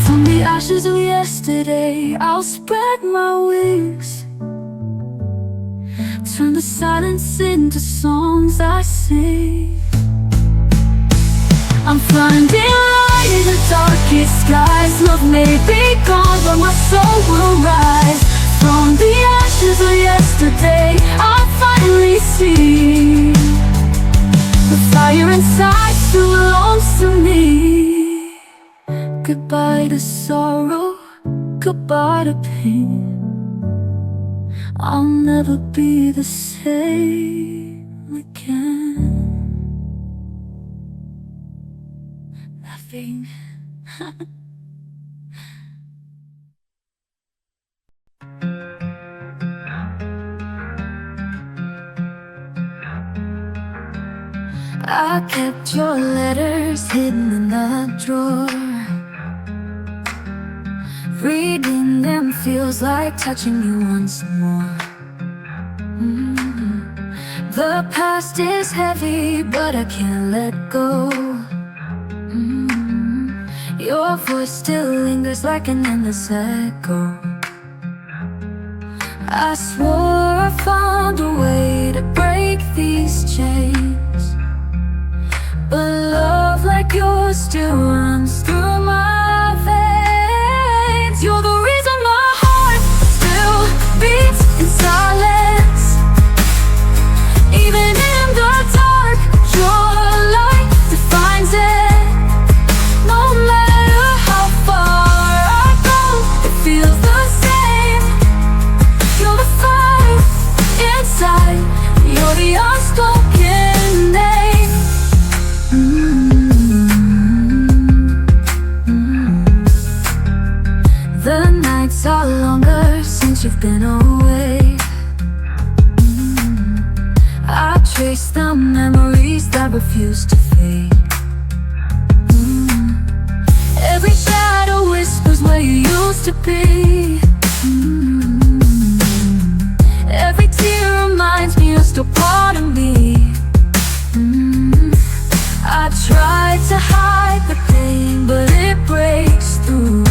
Speaker 1: From the ashes of yesterday, I'll spread my wings. Turn the silence into songs I sing. I'm finding light in the darkest skies. Love may be gone, but my soul will rise. From the ashes of yesterday, I'll finally see the fire inside still belongs to me. Goodbye to sorrow, goodbye to pain. I'll never be the same again. Laughing. I kept your letters hidden in the drawer. Reading them feels like touching you once more. The past is heavy, but I can't let go. Your voice still lingers like an endless echo. I swore I found a way to break these chains, but love like yours still runs through my veins. You're the reason my heart still beats in silence. Even in the dark, your light defines it. No matter how far I go, it feels the same. You're the fire inside, you're the unspoken name. The nights are longer since you've been away. I trace the memories that refuse to fade. where you used to be. Every tear reminds me you're still part of me. I try to hide the pain, but it breaks through.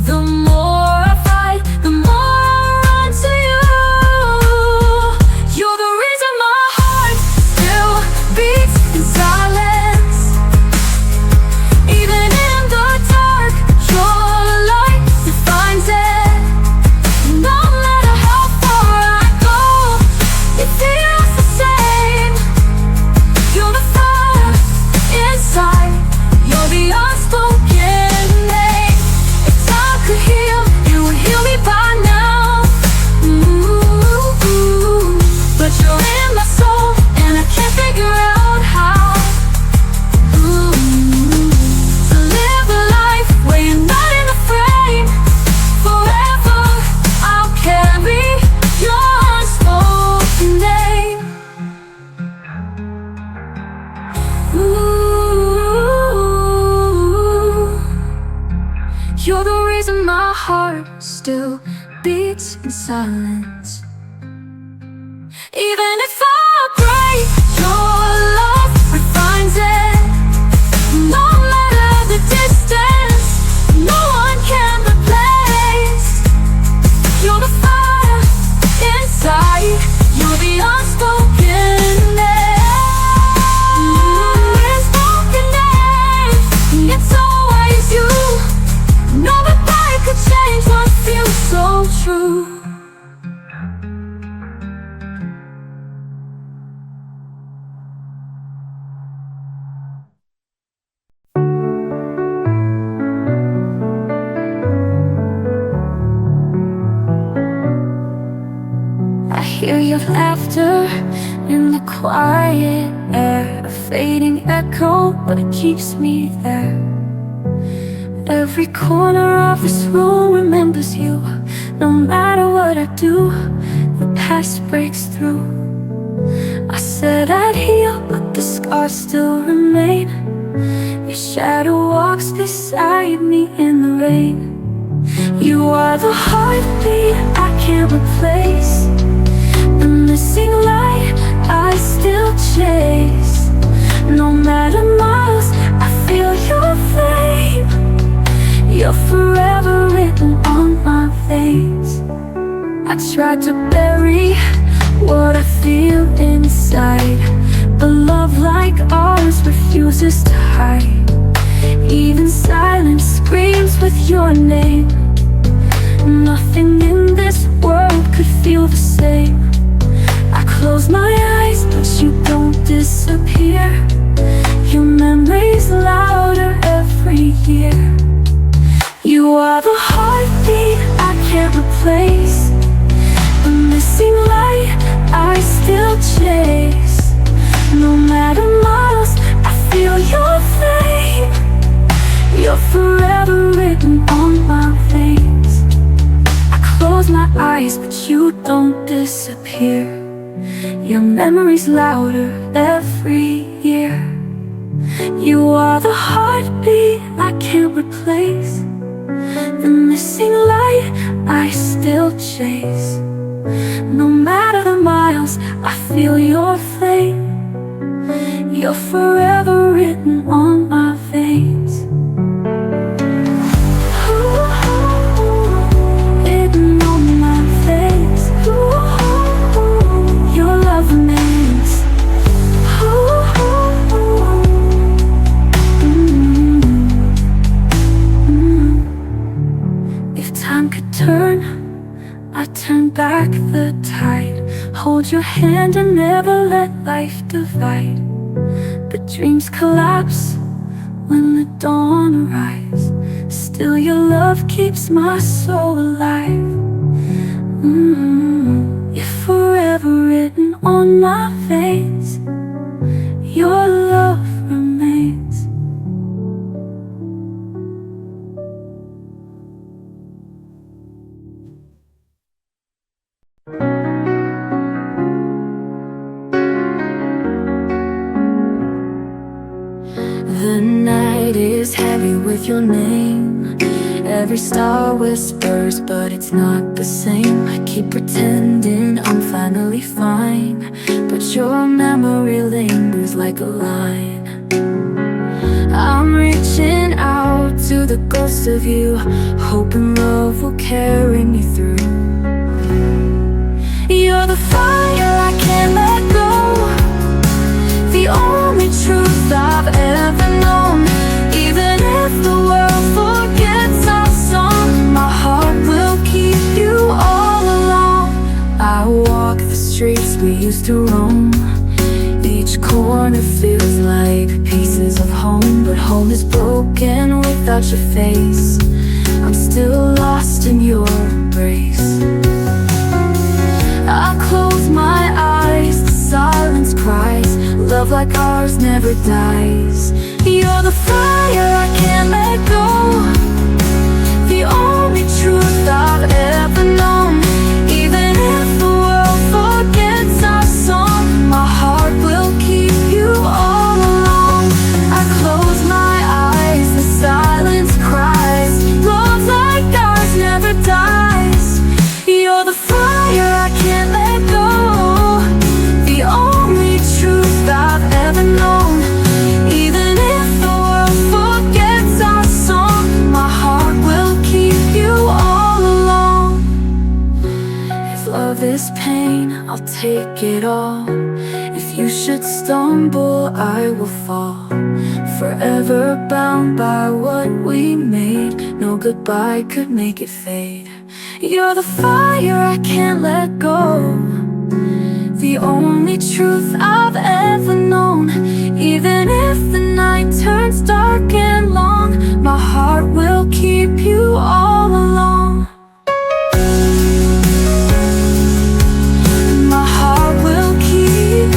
Speaker 1: The more I fight, the more I run to you. You're the reason my heart still beats in silence. Even in the dark, your light defines it. No matter how far I go, it feels the same. You're the fire inside. You're the unspoken name. If time could heal, you would heal me by now. Ooh, but you're in my soul, and I can't figure out how. Ooh, to live a life where you're not in the frame. Forever, I'll carry your unspoken name. Ooh, you're the reason my heart still beats in silence. Even if I break, your love refines it. No matter the distance, no one can replace. You're the fire inside. You're the unspoken name. Unspoken name. It's always you. No goodbye could change what feels so true. I hear your laughter in the quiet air, a fading echo, but it keeps me there. Every corner of this room remembers you. No matter what I do, the past breaks through. I said I'd heal, but the scars still remain. Your shadow walks beside me in the rain. You are the heartbeat I can't replace, the missing light I still chase. No matter miles, I feel your flame. You're forever written on my veins. I tried to bury what I feel inside, but love like ours refuses to hide. Even silence screams with your name. Nothing in this world could feel the same. I close my eyes, but you don't disappear. Your memory's louder every year. You are the heartbeat I can't replace, the missing light I still chase. No matter miles, I feel your flame. You're forever written on my veins. I close my eyes, but you don't disappear. Your memory's louder every year. You are the heartbeat I can't replace, the missing light I still chase. No matter the miles, I feel your flame. You're forever written on my veins. Written on my veins. Your love remains. If time could turn, I'd turn back the tide. Hold your hand and never let life divide. But dreams collapse when the dawn arrives. Still your love keeps my soul alive. You're forever written on my face. Your love remains. The night is heavy with with your name. Every star whispers, but it's not the same. I keep pretending I'm finally fine, but your memory lingers like a line. I'm reaching out to the ghost of you, hoping love will carry me through. You're the fire I can't let go, the only truth I've ever known. Even if the world forgets our song, my heart will keep you all along. I walk the streets we used to roam, each corner feels like pieces of home, but home is broken without your face. I'm still lost in your embrace. I close my eyes, the silence cries. Love like ours never dies. You're the fire I can't let go, the only truth I've ever known. Even if the world forgets our song, my heart will keep you all along. I close my eyes, the silence cries. Love like ours never dies. You're the fire I can't let go, the only truth I've ever known. Even if the world forgets our song, my heart will keep you all along. If love is pain, I'll take it all. If you should stumble, I will fall. Forever bound by what we made, no goodbye could make it fade. You're the fire I can't let go, the only truth I've ever known. Even if the night turns dark and long, my heart will keep you all along. My heart will keep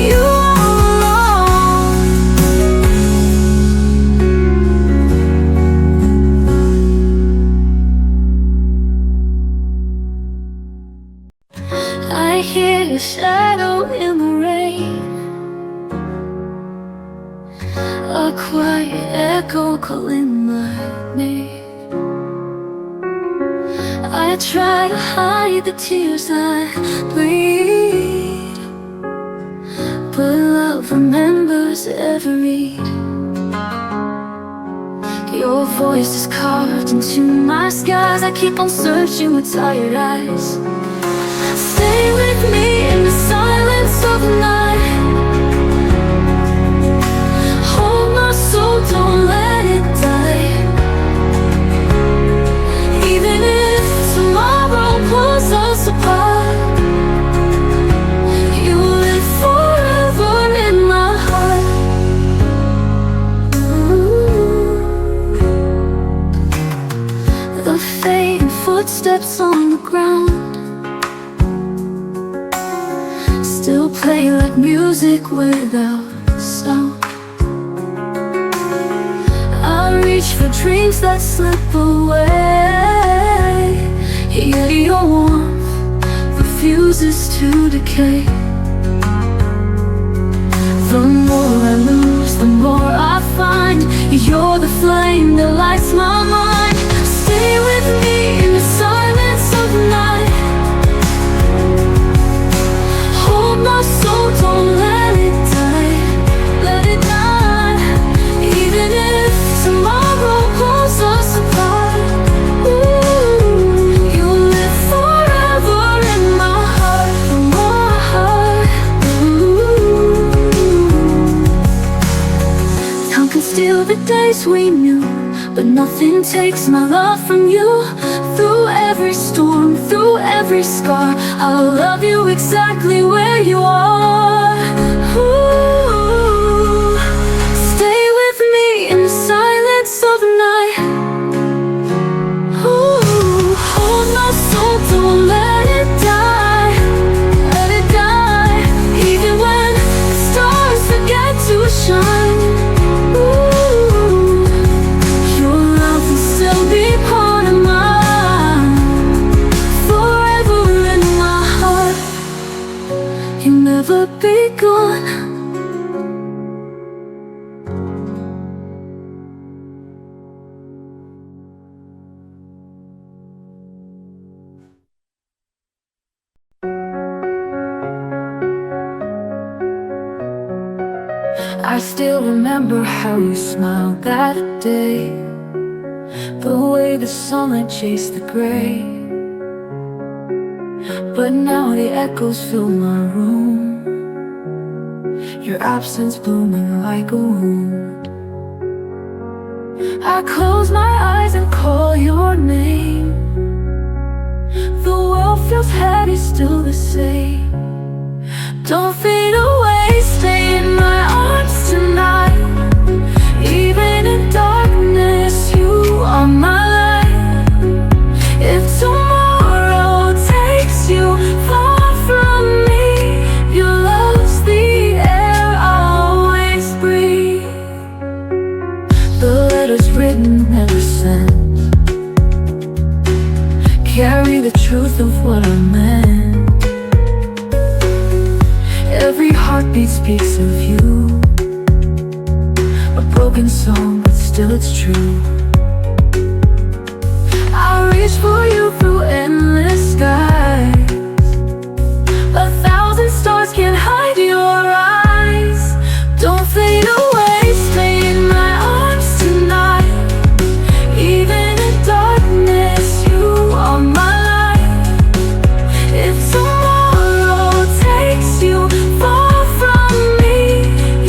Speaker 1: you all along. I hear your shadow in the rain, a quiet echo calling my name. I try to hide the tears I bleed, but love remembers every beat. Your voice is carved into my skies. I keep on searching with tired eyes. Stay with me in the silence of the night. Hold my soul, don't let it die. Even if tomorrow pulls us apart, you live forever in my heart. The fading footsteps on the ground still play like music without sound. I reach for dreams that slip away, yet your warmth refuses to decay. The more I lose, the more I find. You're the flame that lights my mind. Stay with me in the silence of the night. My soul, don't let it die, let it die. Even if tomorrow pulls us apart, you live forever in my heart, my heart. Time can steal the days we knew, but nothing takes my love from you. Through every storm, through every scar, I'll love you exactly where you are. Ooh, stay with me in the silence of the night. Ooh, hold my soul, don't let it die, let it die. Even when the stars forget to shine, ooh, your love will still be part of mine. Forever in my heart, you'll never be gone. I still remember how you smiled that day, the way the sunlight chased the gray. But now the echoes fill my room, your absence blooming like a wound. I close my eyes and call your name. The world feels heavy, still the same. Don't fade away, stay in my arms tonight. Even in darkness, you are my light. If tomorrow takes you far from me, your love's the air I'll always breathe. The letters written, never sent, carry the truth of what I meant. Every heartbeat speaks of you, a broken song, but still it's true. I reach for you through endless skies. 1,000 stars can't hide your eyes. Don't fade away, stay in my arms tonight. Even in darkness, you are my light. If tomorrow takes you far from me,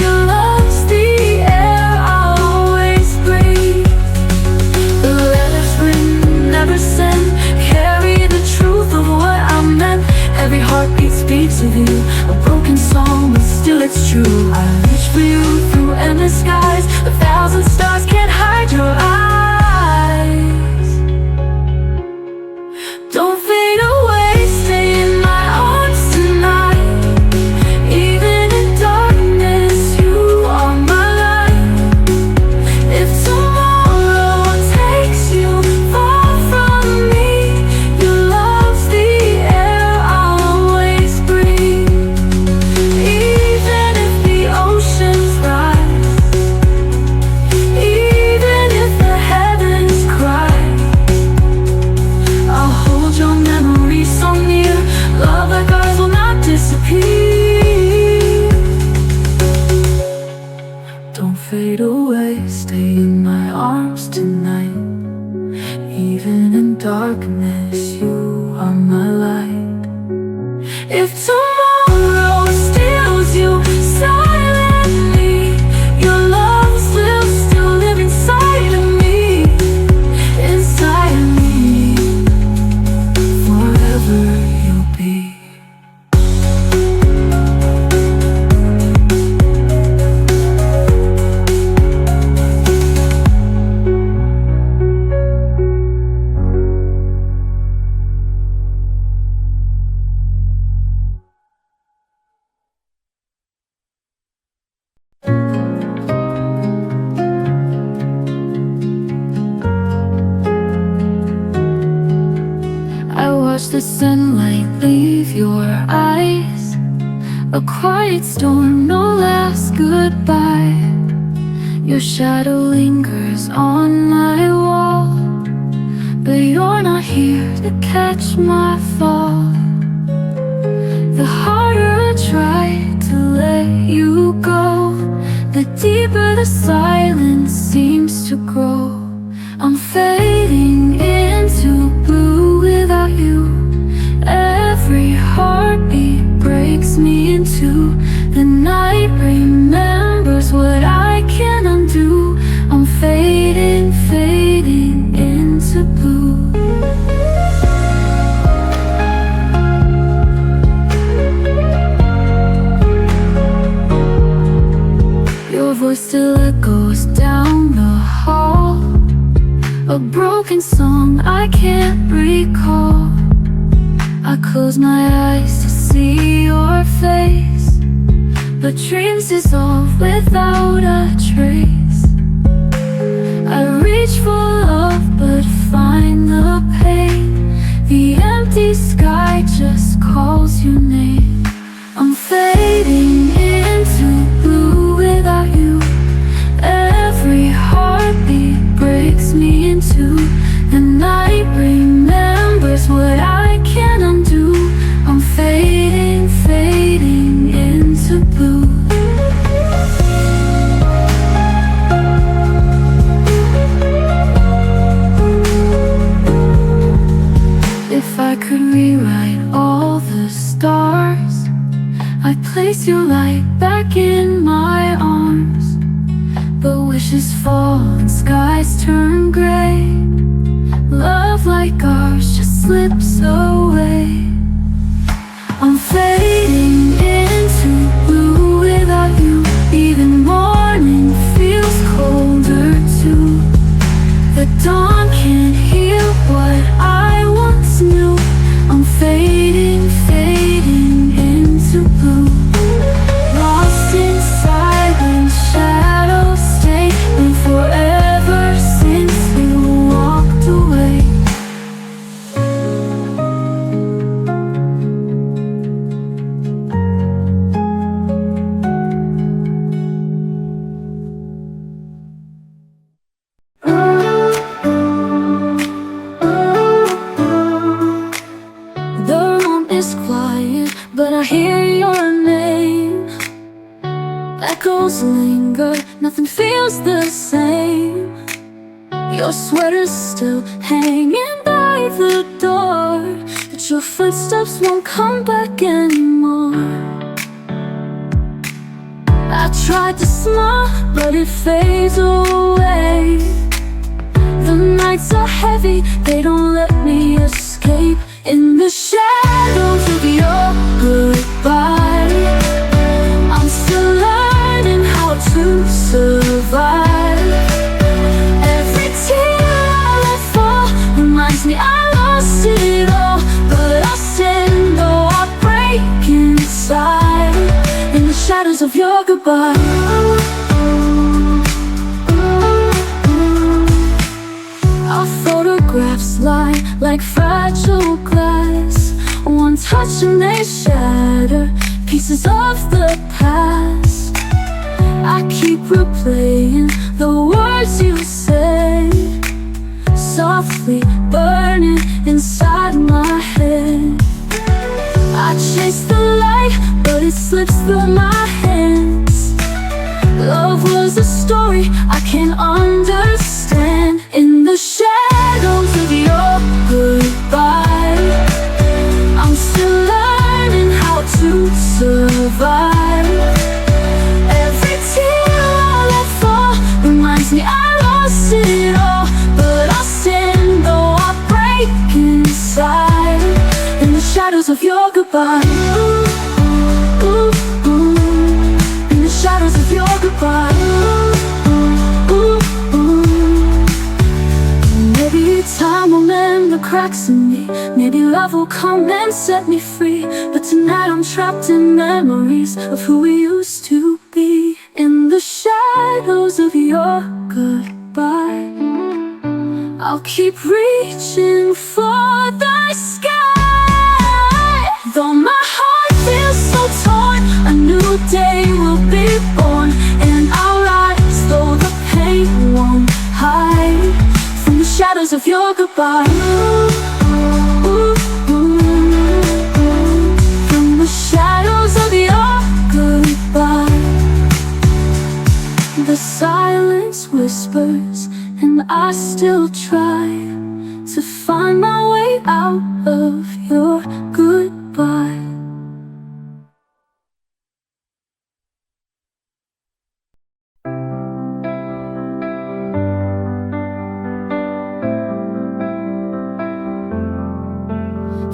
Speaker 1: your love's the air I'll always breathe. The letters written, never sent, carry the truth of what I meant. Every heartbeat speaks of you, a broken song, but still it's true. I reach for you through endless skies. 1,000 stars can't hide your eyes. Don't fade away, stay in my arms tonight. Even in darkness, you are my light. If tomorrow takes you far from me, your love's the air I'll always breathe. Even if the oceans rise, even if the heavens cry, I'll hold your memory so near. Love like ours will not disappear. Don't fade away, stay in my arms tonight. Even in darkness, you are my light. If tomorrow steals you silently, your love will still live inside of me. Inside of me, forever you'll be. I watch the sunlight leave your eyes, a quiet storm, no last goodbye. Your shadow lingers on my wall, but you're not here to catch my fall. The harder I try to let you go, the deeper the silence seems to grow. I'm fading into blue without you. Every heartbeat breaks me into. The night remembers what I can't undo. I'm fading, fading into blue. Your voice still echoes down the hall, a broken song I can't recall. I close my eyes to see your face, but dreams dissolve without a trace. I reach for love but find the pain. The empty sky just calls your name. I'm fading into blue without you. Every heartbeat breaks me into. The night remembers what I can't undo. I'm fading, fading into blue. place your light back in my arms. But wishes fall and skies turn gray. Love like ours just slips away. I'm fading into blue without you. Even morning feels colder too. The dawn can't heal what I once knew. I'm fading, fading into blue. Lost in silence, shadows stay. And forever since you walked away. But I hear your name. Echoes linger, nothing feels the same. Your sweater's still hanging by the door, but your footsteps won't come back anymore. I tried to smile, but it fades away. The nights are heavy, they don't let me escape. In the shadows of your goodbye, I'm still learning how to survive. Every tear I let fall reminds me I lost it all. But I stand, though I break inside, in the shadows of your goodbye. Our photographs lie like fragile glass. One touch and they shatter pieces of the past. I keep replaying the words you said, softly burning inside my head. I chase the light, but it slips through my hands. Love was a story I can't understand. In the shadows of your goodbye, I'm still learning how to survive. Every tear I let fall reminds me I lost it all. But I stand, though I break inside, in the shadows of your goodbye. Ooh, ooh, ooh. In the shadows of your goodbye. Time will mend the cracks in me. Maybe love will come and set me free. But tonight I'm trapped in memories of who we used to be. In the shadows of your goodbye, I'll keep reaching for the sky. Though my heart feels so torn, a new day will be born. And I'll rise though the pain won't hide. From the shadows of your goodbye. Ooh, ooh, ooh. From the shadows of your goodbye. The silence whispers, and I still try to find my way out of your goodbye.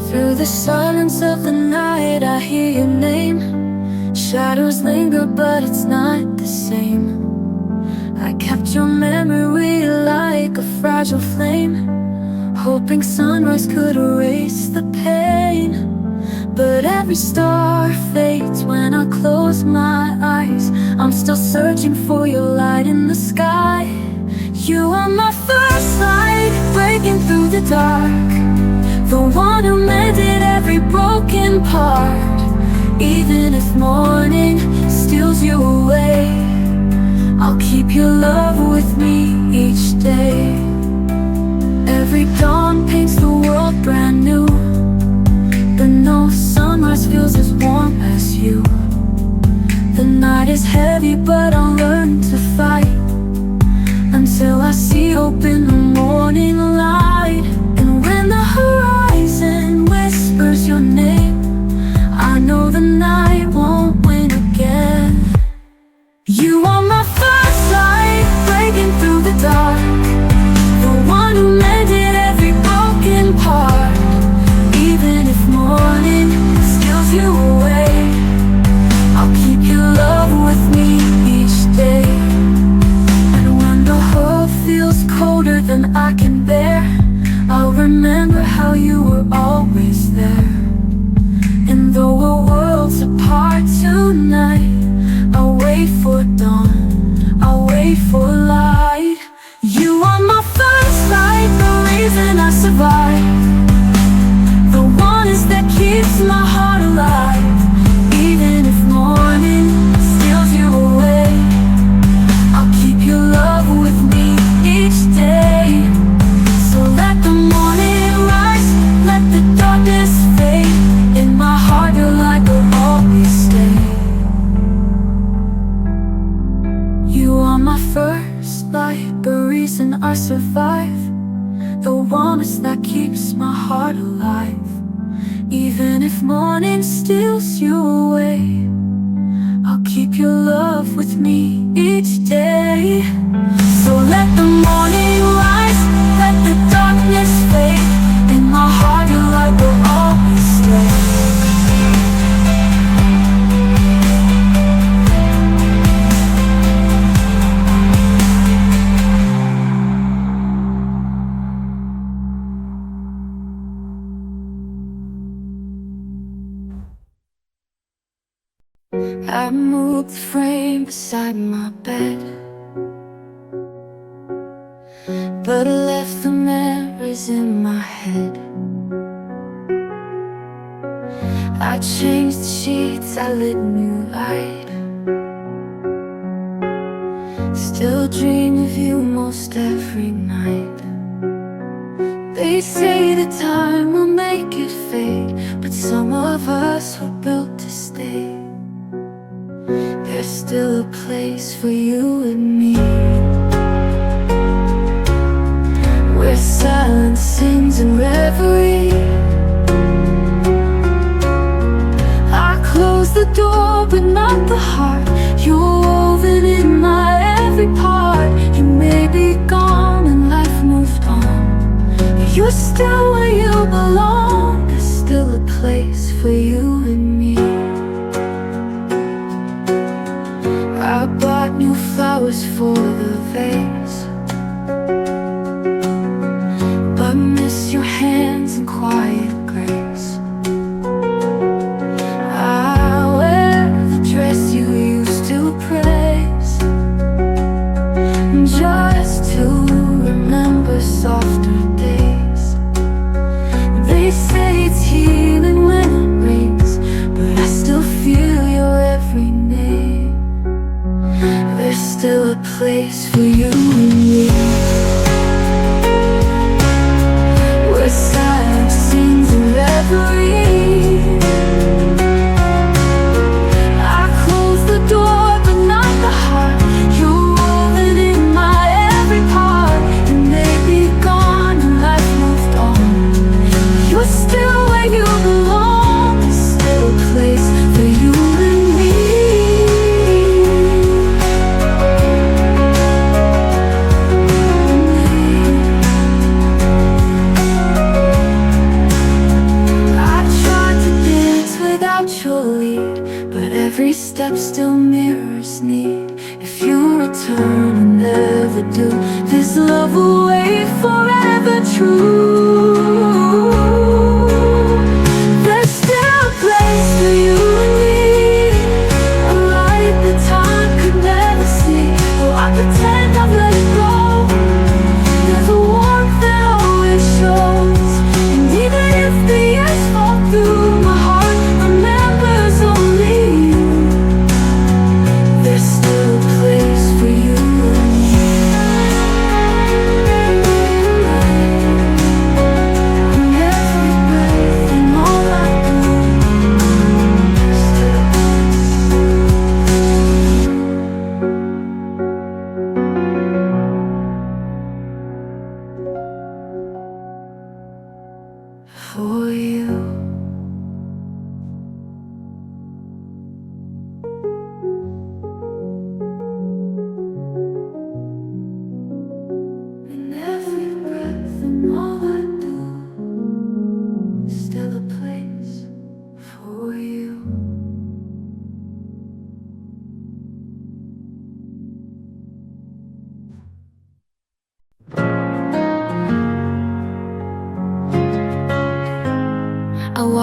Speaker 1: Through the silence of the night, I hear your name. Shadows linger, but it's not the same. I kept your memory like a fragile flame, hoping sunrise could erase the pain. But every star fades when I close my eyes. I'm still searching for your light in the sky. You are my first light, breaking through the dark, the one who mended every broken part. Even if morning steals you away, I'll keep your love with me each day. Every dawn paints the world brand new, but no sunrise feels as warm as you. The night is heavy, but I'll learn to fight until I see hope in the morning light. And when the horizon whispers your name, I know the night won't win than I can bear. I'll remember how you were always there. And though we're worlds apart tonight, I'll wait for dawn, I'll wait for light. You are my first light, the reason I survive, the one is that keeps my heart alive. Even if morning steals you away, I'll keep your love with me each day. So let the morning rise, let the darkness fade. In my heart your light will always stay. You are my first light, the reason I survive, the warmth that keeps my heart alive. Even if morning steals you away, I'll keep your love with me each day. So let the morning rise, let the darkness fade. In my heart your light will always stay. I moved the frame beside my bed, but I left the memories in my head. I changed the sheets, I lit new light. Still dream of you most every night. They say that time will make it fade, but some of us were built to stay. There's still a place for you and me, where silence sings in reverie. I close the door but not the heart. You're woven in my every part. You may be gone and life moved on, but you're still where you belong. There's still a place for you and me. I bought new flowers for the vase, but miss your hands in quiet grace. I wear the dress you used to praise, just to remember softer days. They say it's healing when it rains, but I still feel your every name. There's still a place for you and me, where silence sings in reverie. I close the door but not the heart. You're woven in my every part. You may be gone and life moved on, you're still where you belong. There's still a place for you and me. Every step still mirrors need. If you return and never do, this love will wait forever true. There's still a place for you and me, a light that time could never see. Though I pretend I've let it go, there's a warmth that always shows. And even if the years fall through, my heart remembers only you. There's still a place for you and me.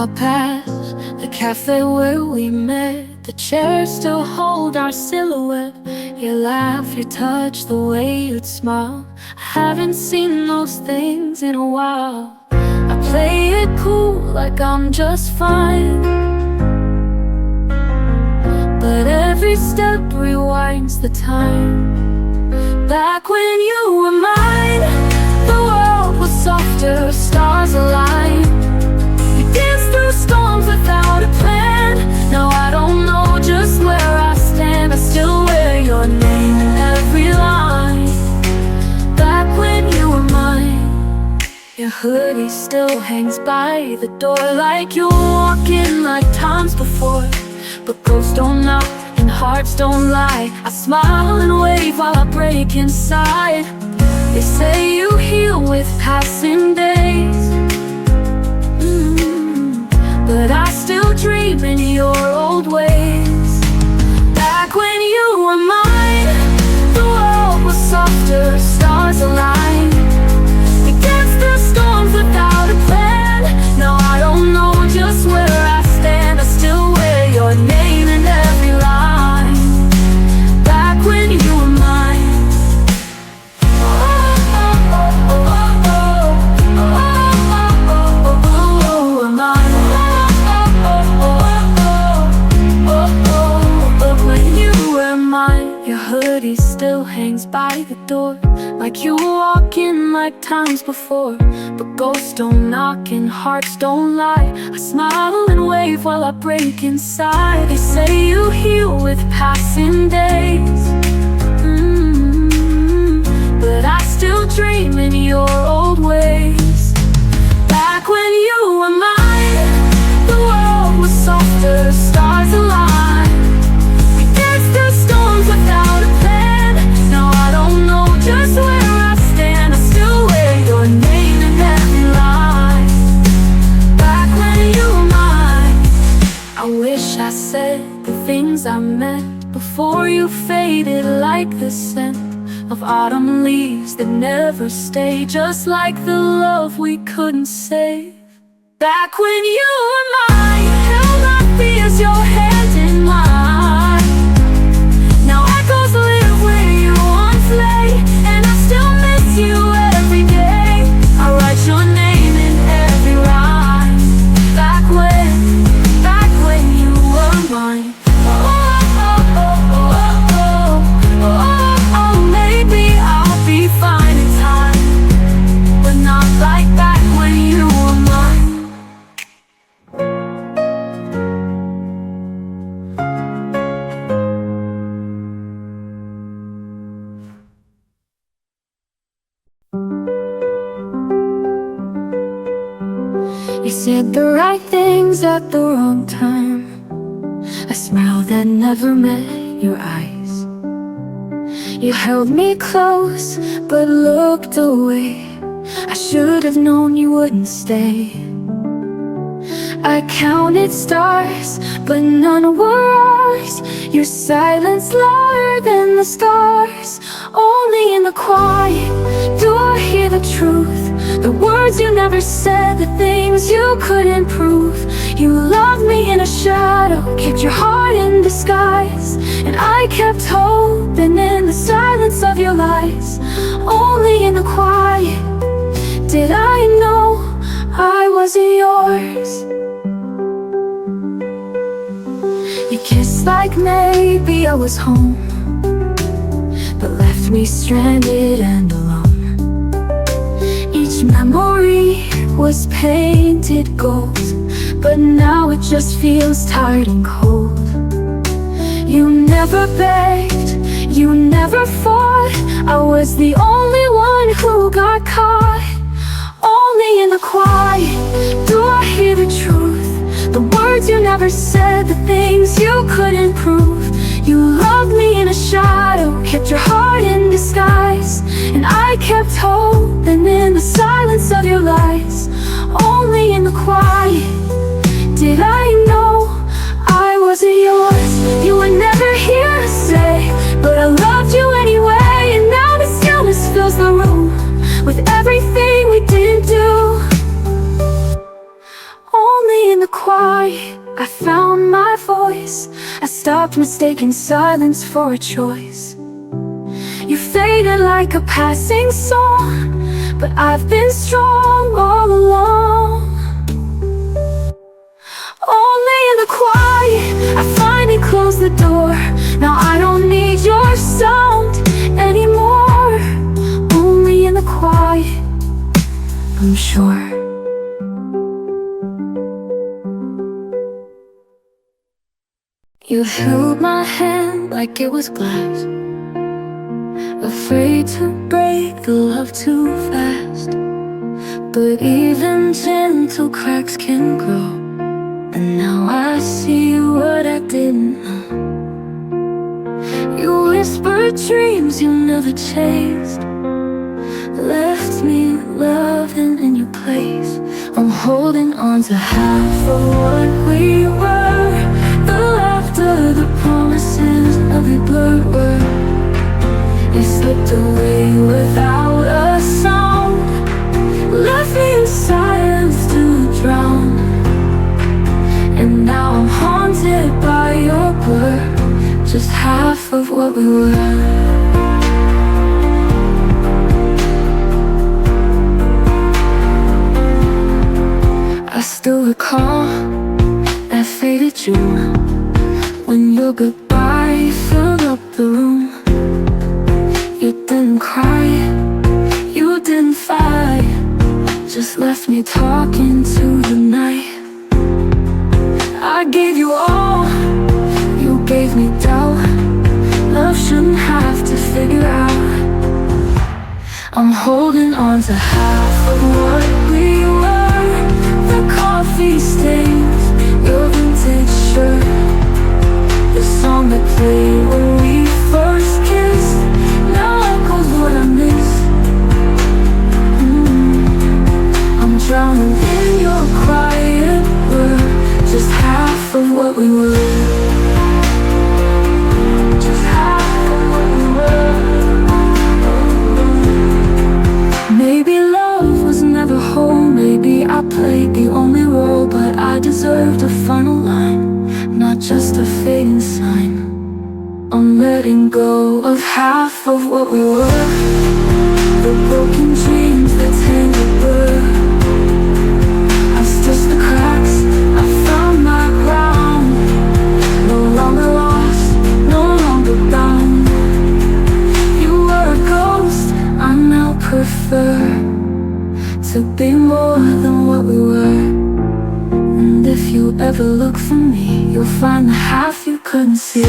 Speaker 1: walk past the cafe where we met. The chairs still hold our silhouette. Your laugh, your touch, the way you'd smile. I haven't seen those things in a while. I play it cool like I'm just fine, but every step rewinds the time. Back when you were mine, the world was softer, stars aligned. We danced through storms without a plan. Now I don't know just where I stand. I still wear your name in every line. Back when you were mine, your hoodie still hangs by the door, like you're walking like times before. But ghosts don't knock and hearts don't lie. I smile and wave while I break inside. They say you heal with passing days, but I still dream in your old ways. Back when you were mine, the world was softer, stars aligned. We danced through storms without a plan. Now I don't know just where I stand. I still wear your name in every line. Back when you were mine. Hoodie still hangs by the door, like you walk in like times before. But ghosts don't knock and hearts don't lie. I smile and wave while I break inside. They say you heal with passing days, but I still dream in your old ways. Back when you were mine, the world was softer, stars aligned. We danced through storms without a plan. Now I don't know just where I stand. I still wear your name in every line. Back when you were mine, I wish I said the things I meant before you faded, like the scent of autumn leaves that never stay, just like the love we couldn't save. Back when you were mine, held my fears, your hand in mine. Now echoes live where you once lay, and I still miss you every day. I write your name in every rhyme. Back when you were mine. Maybe I'll be fine in time, but not like back when you were mine. You said the right things at the wrong time, a smile that never met your eyes. You held me close but looked away. I should have known you wouldn't stay. I counted stars but none were ours. Your silence louder than the stars. Only in the quiet do I hear the truth, the words you never said, the things you couldn't prove. You loved me in a shadow, kept your heart in disguise, and I kept hoping in the silence of your lies. Only in the quiet did I know I wasn't yours. You kissed like maybe I was home, but left me stranded and alone. Each memory was painted gold, but now it just feels tired and cold. You never begged, you never fought. I was the only one who got caught. Only in the quiet do I hear the truth, the words you never said, the things you couldn't prove. You loved me in a shadow, kept your heart in disguise, and I kept hoping in the silence of your lies. Only in the quiet did I know I wasn't yours. You were never here to say, but I loved you anyway. And now the stillness fills the room with everything we didn't do. Only in the quiet stopped mistaking silence for a choice. You faded like a passing song, but I've been strong all along. Only in the quiet, I finally closed the door. Now I don't need your sound anymore. Only in the quiet, I'm sure. You held my hand like it was glass, afraid to break the love too fast. But even gentle cracks can grow, and now I see what I didn't know. You whispered dreams you never chased, left me loving in your place. I'm holding on to half of what we were, the laughter, the promises, every blurred word. You slipped away without a sound, left me in silence to drown. And now I'm haunted by your blur, just half of what we were. I still recall that faded June, when your goodbye filled up the room. You didn't cry, you didn't fight, just left me talking to the night. I gave you all, you gave me doubt. Love shouldn't have to figure out. I'm holding on to half of what we were, the coffee stains, your vintage shirt, the song that played when we first kissed, now echoes what I miss. I'm drowning in your quiet word, just half of what we were. Just half of what we were. Maybe love was never whole, maybe I played the only role, but I deserved a final line, not just a fading sign. I'm letting go of half of what we were, the broken dreams that tangled blur. I've stitched the cracks, I found my ground, no longer lost, no longer bound. You were a ghost, I now prefer to be more than what we were. And if you ever look for me, you'll find the half you couldn't see.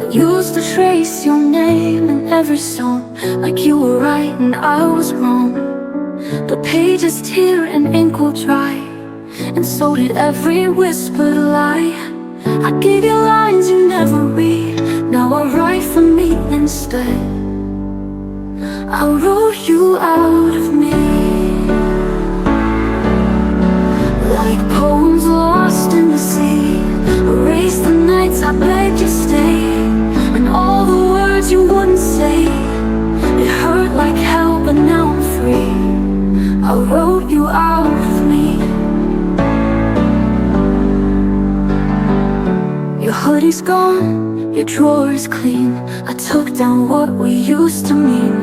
Speaker 1: I used to trace your name in every song, like you were right and I was wrong. But pages tear and ink will dry, and so did every whispered lie. I gave you lines you never read, now I write for me instead. I wrote you out of me, like poems lost in the sea. Erase the nights I begged you stay, and all the words you wouldn't say. It hurt like hell, but now I'm free. I wrote you out of me. Your hoodie's gone, your drawer is clean. I took down what we used to mean.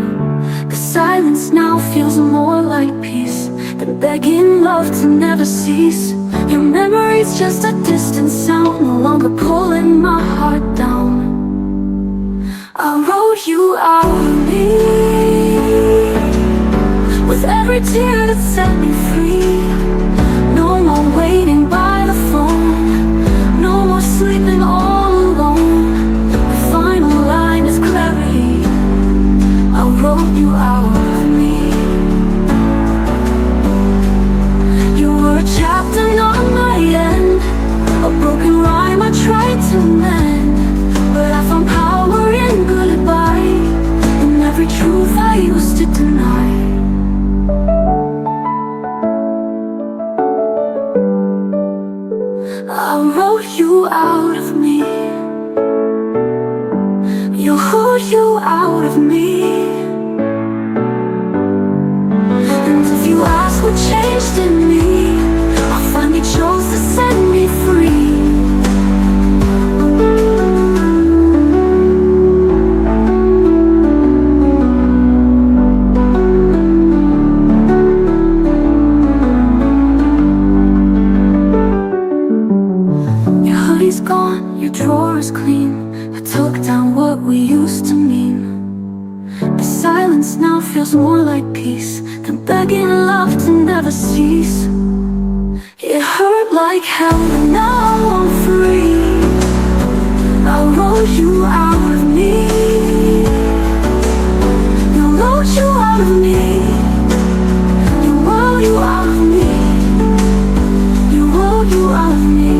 Speaker 1: The silence now feels more like peace than begging love to never cease. Your memory's just a distant sound, no longer pulling my heart down. I wrote you out of me, with every tear that set me free. No more waiting by the phone, wrote you out of me. You were a chapter on my end, a broken rhyme I tried to mend, but I found power in goodbye, in every truth I used to deny. I wrote you out of me. You wrote you out of me. And if you ask what changed in me, I finally chose to set me free. Gone, your drawer is clean. I took down what we used to mean. The silence now feels more like peace than begging love to never cease. It hurt like hell, but now I'm free. I wrote you out of me. You wrote you out of me. You wrote you out of me. You wrote you out of me.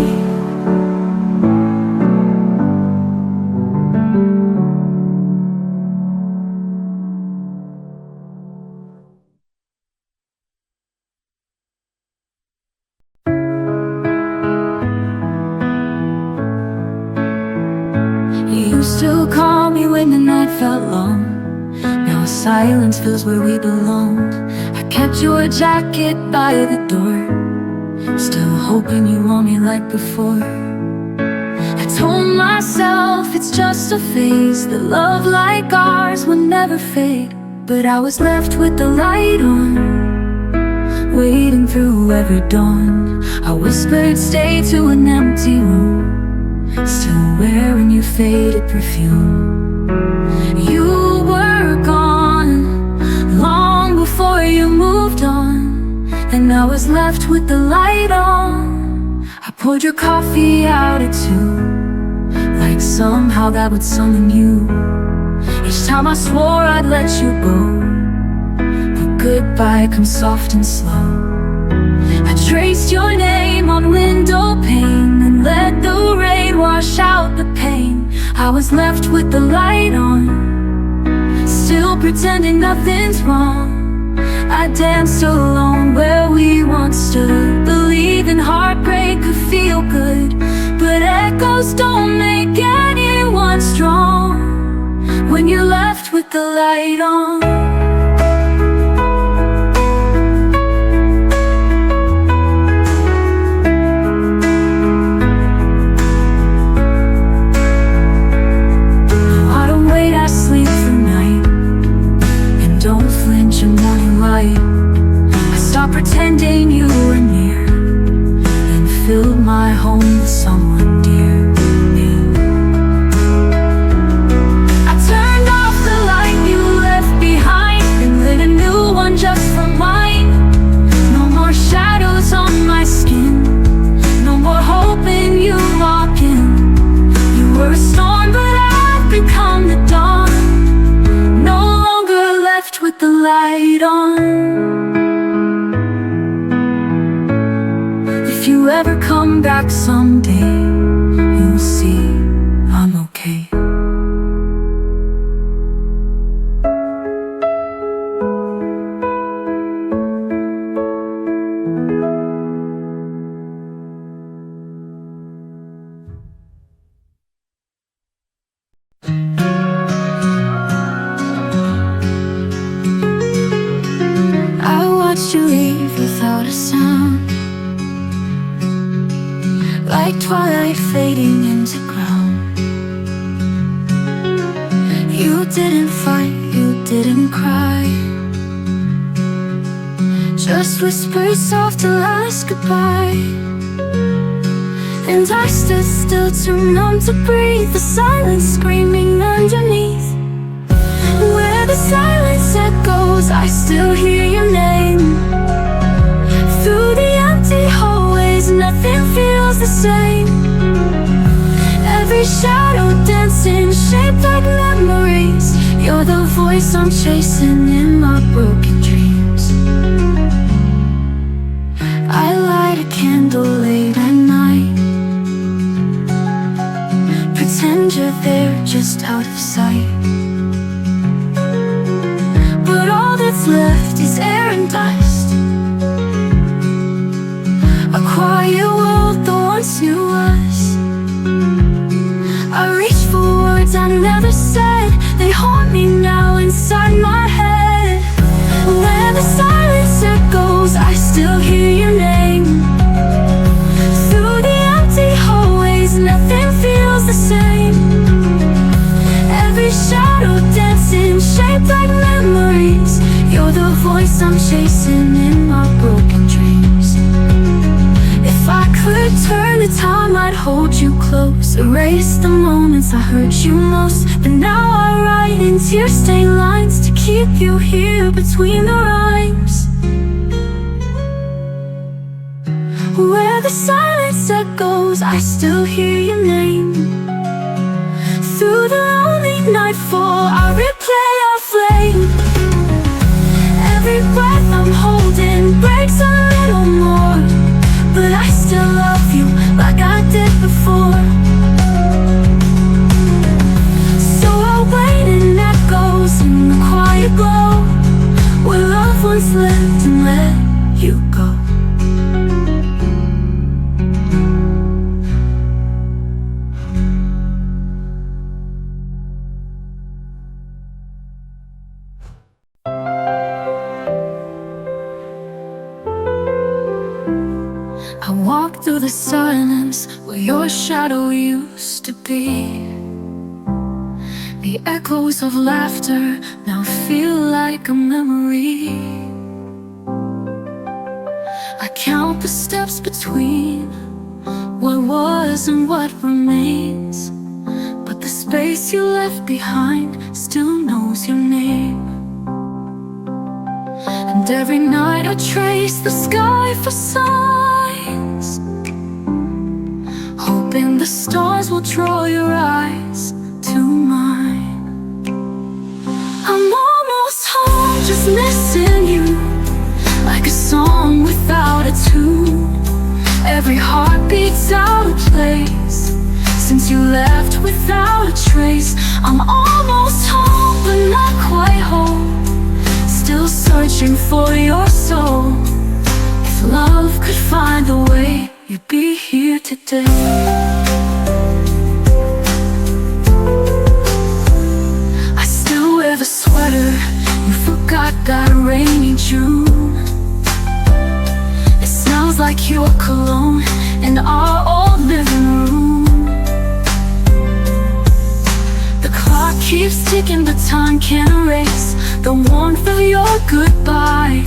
Speaker 1: You still call me when the night felt long. Now silence feels where we belonged. I kept your jacket by the door, still hoping you want me like before. I told myself it's just a phase, that love like ours would never fade. But I was left with the light on, waiting through every dawn. I whispered stay to an empty room, still wearing your faded perfume. You were gone long before you moved on, and I was left with the light on. I poured your coffee out at 2, like somehow that would summon you. Each time I swore I'd let you go, but goodbye comes soft and slow. I traced your name on window pane and let the rain wash out the pain. I was left with the light on, still pretending nothing's wrong. I danced alone where we once stood, believing heartbreak could feel good. But echoes don't make anyone strong when you're left with the light on. I stopped pretending you were near and filled my home with someone dear to me. I turned off the light you left behind and lit a new one just for mine. No more shadows on my skin, no more hoping you walk in. You were a storm, but I've become the dawn, no longer left with the light on. If you ever come back someday, you'll see I'm okay. I watched you leave without a sound, like twilight fading into ground. You didn't fight, you didn't cry, just whispered soft a last goodbye. And I stood still, too numb to breathe, the silence screaming underneath. Where the silence echoes, I still hear your name. Through the empty hallways, nothing feels the same. Every shadow dancing, shaped like memories. You're the voice I'm chasing in my broken dreams. I light a candle late at night, pretend you're there just out of sight. But all that's left is air and dust, a quiet world that once knew us. I reach for words I never said, they haunt me now inside my head. When the silence echoes, I still hear your name. Through the empty hallways, nothing feels the same. Every shadow dancing, shaped like memories. You're the voice I'm chasing in my broken dreams. If I could turn the time, I'd hold you close, erase the moments I hurt you most. But now I write in tear-stained lines to keep you here between the rhymes. Where the silence echoes, I still hear your name. Through the lonely nightfall, I replay our flame. Every breath I'm holding breaks a little more, but I still love you like I did before. So I'll wait in echoes in the quiet glow, where love once lived and let you go. I walk through the silence where your shadow used to be. The echoes of laughter now feel like a memory. I count the steps between what was and what remains, but the space you left behind still knows your name. And every night I trace the sky for signs, hoping the stars will draw your eyes to mine. I'm almost home, just missing you, like a song without a tune. Every heartbeat's out of place since you left without a trace. I'm almost home, but not quite home, still searching for your soul. If love could find a way, you'd be here today. I still wear the sweater you forgot that rainy June. It smells like your cologne in our old living room. The clock keeps ticking, but time can't erase the warmth of your goodbye,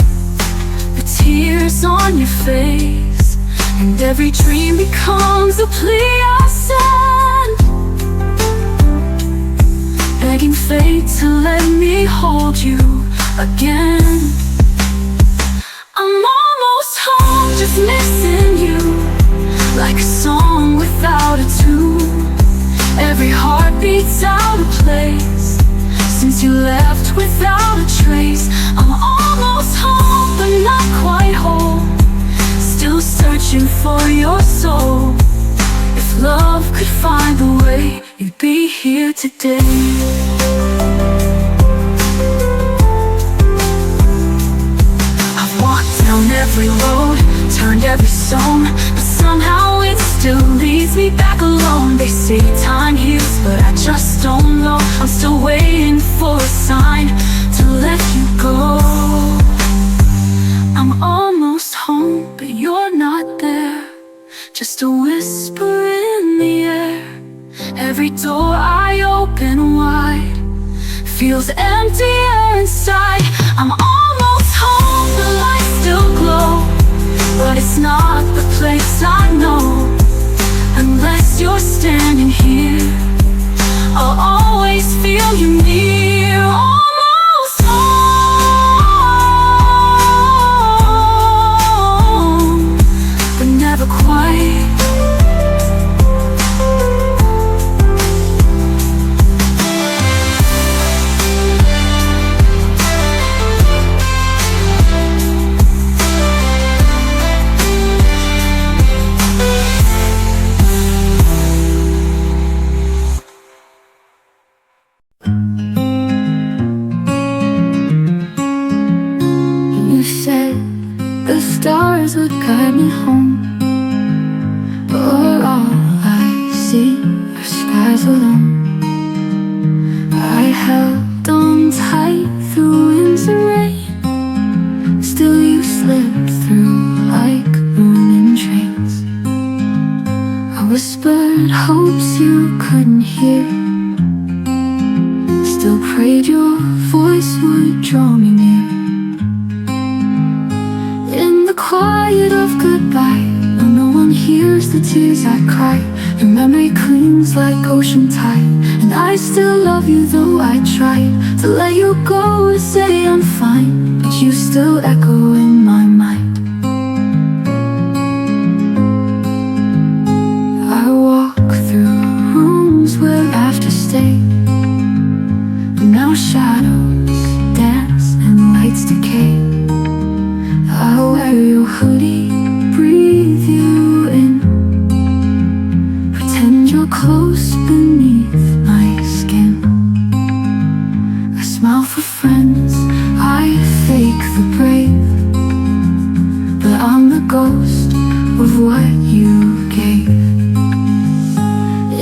Speaker 1: the tears on your face, and every dream becomes a plea I send, begging fate to let me hold you again. I'm almost home, just missing you, like a song without a tune. Every heartbeat's out of place since you left without a trace. I'm almost home, but not quite whole, still searching for your soul. If love could find a way, you'd be here today. I've walked down every road, turned every stone, but somehow it still leads me back alone. They say time heals, but I just don't know. I'm still waiting for a sign to let you go. I'm almost home, but you're not there, just a whisper in the air. Every door I open wide feels emptier inside. I'm almost home, the lights still glow, but it's not the place I know. Unless you're standing here, I'll always feel you near. Almost said the stars would guide me home, but all I see are skies alone. I held on tight through winds and rain, still you slipped through like morning trains. I whispered hopes you couldn't hear, still prayed your voice would draw me near. In the quiet of goodbye, when no one hears the tears I cry, your memory clings like ocean tide, and I still love you though I tried to let you go and say I'm fine, but you still echo in my mind. I walk through rooms where laughter stayed, but now shadows dance and lights decay. I wear your hoodie, breathe you in, pretend you're close beneath my skin. I smile for friends, I fake the brave, but I'm the ghost of what you gave.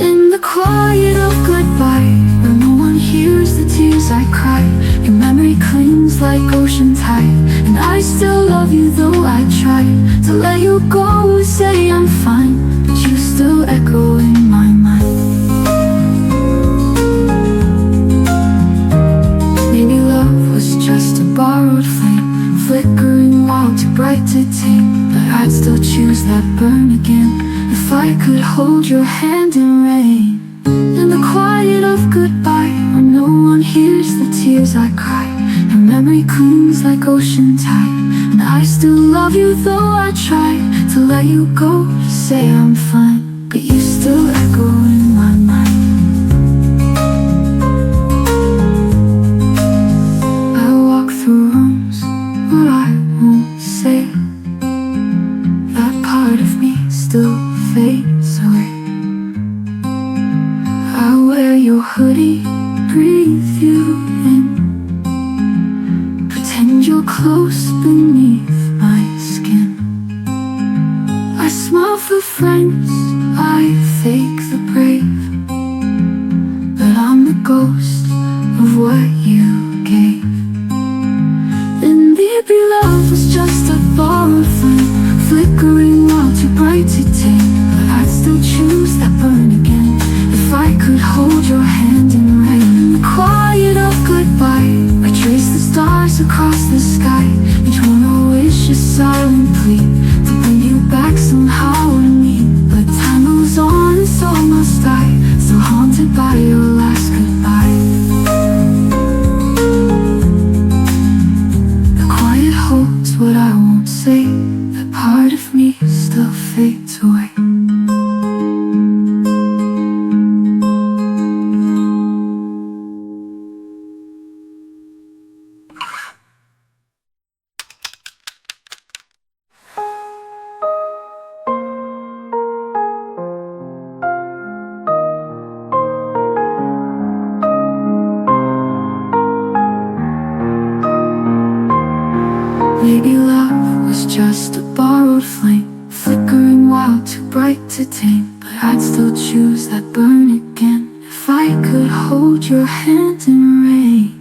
Speaker 1: In the quiet of goodbye, where no one hears the tears I cry, your memory clings like ocean tide, and I still love you though I try to let you go and say I'm fine, but you still echo in my mind. Maybe love was just a borrowed flame, flickering while too bright to tame, but I'd still choose that burn again if I could hold your hand in rain. In the quiet of goodbye, when no one hears the tears I cry, your memory clings like ocean tide, and I still love you though I try to let you go, to say I'm fine, but you still echo in my mind. I walk through rooms where I won't say, that part of me still fades away. I wear your hoodie, breathe you in, pretend you're close beneath my skin. I smile for friends, I fake the brave, but I'm the ghost of what you gave. And maybe love was just a borrowed flame, flickering while too bright to tame, but I'd still choose that burn again if I could hold your hand in rain. In the quiet of goodbye, I trace the stars across the sky, each one a wish, a silent plea to bring you back somehow to me. But time moves on and so must I, still haunted by your last goodbye. The quiet holds what I won't say, that part of me still fades away. Maybe love was just a borrowed flame, flickering while too bright to tame, but I'd still choose that burn again if I could hold your hand in rain.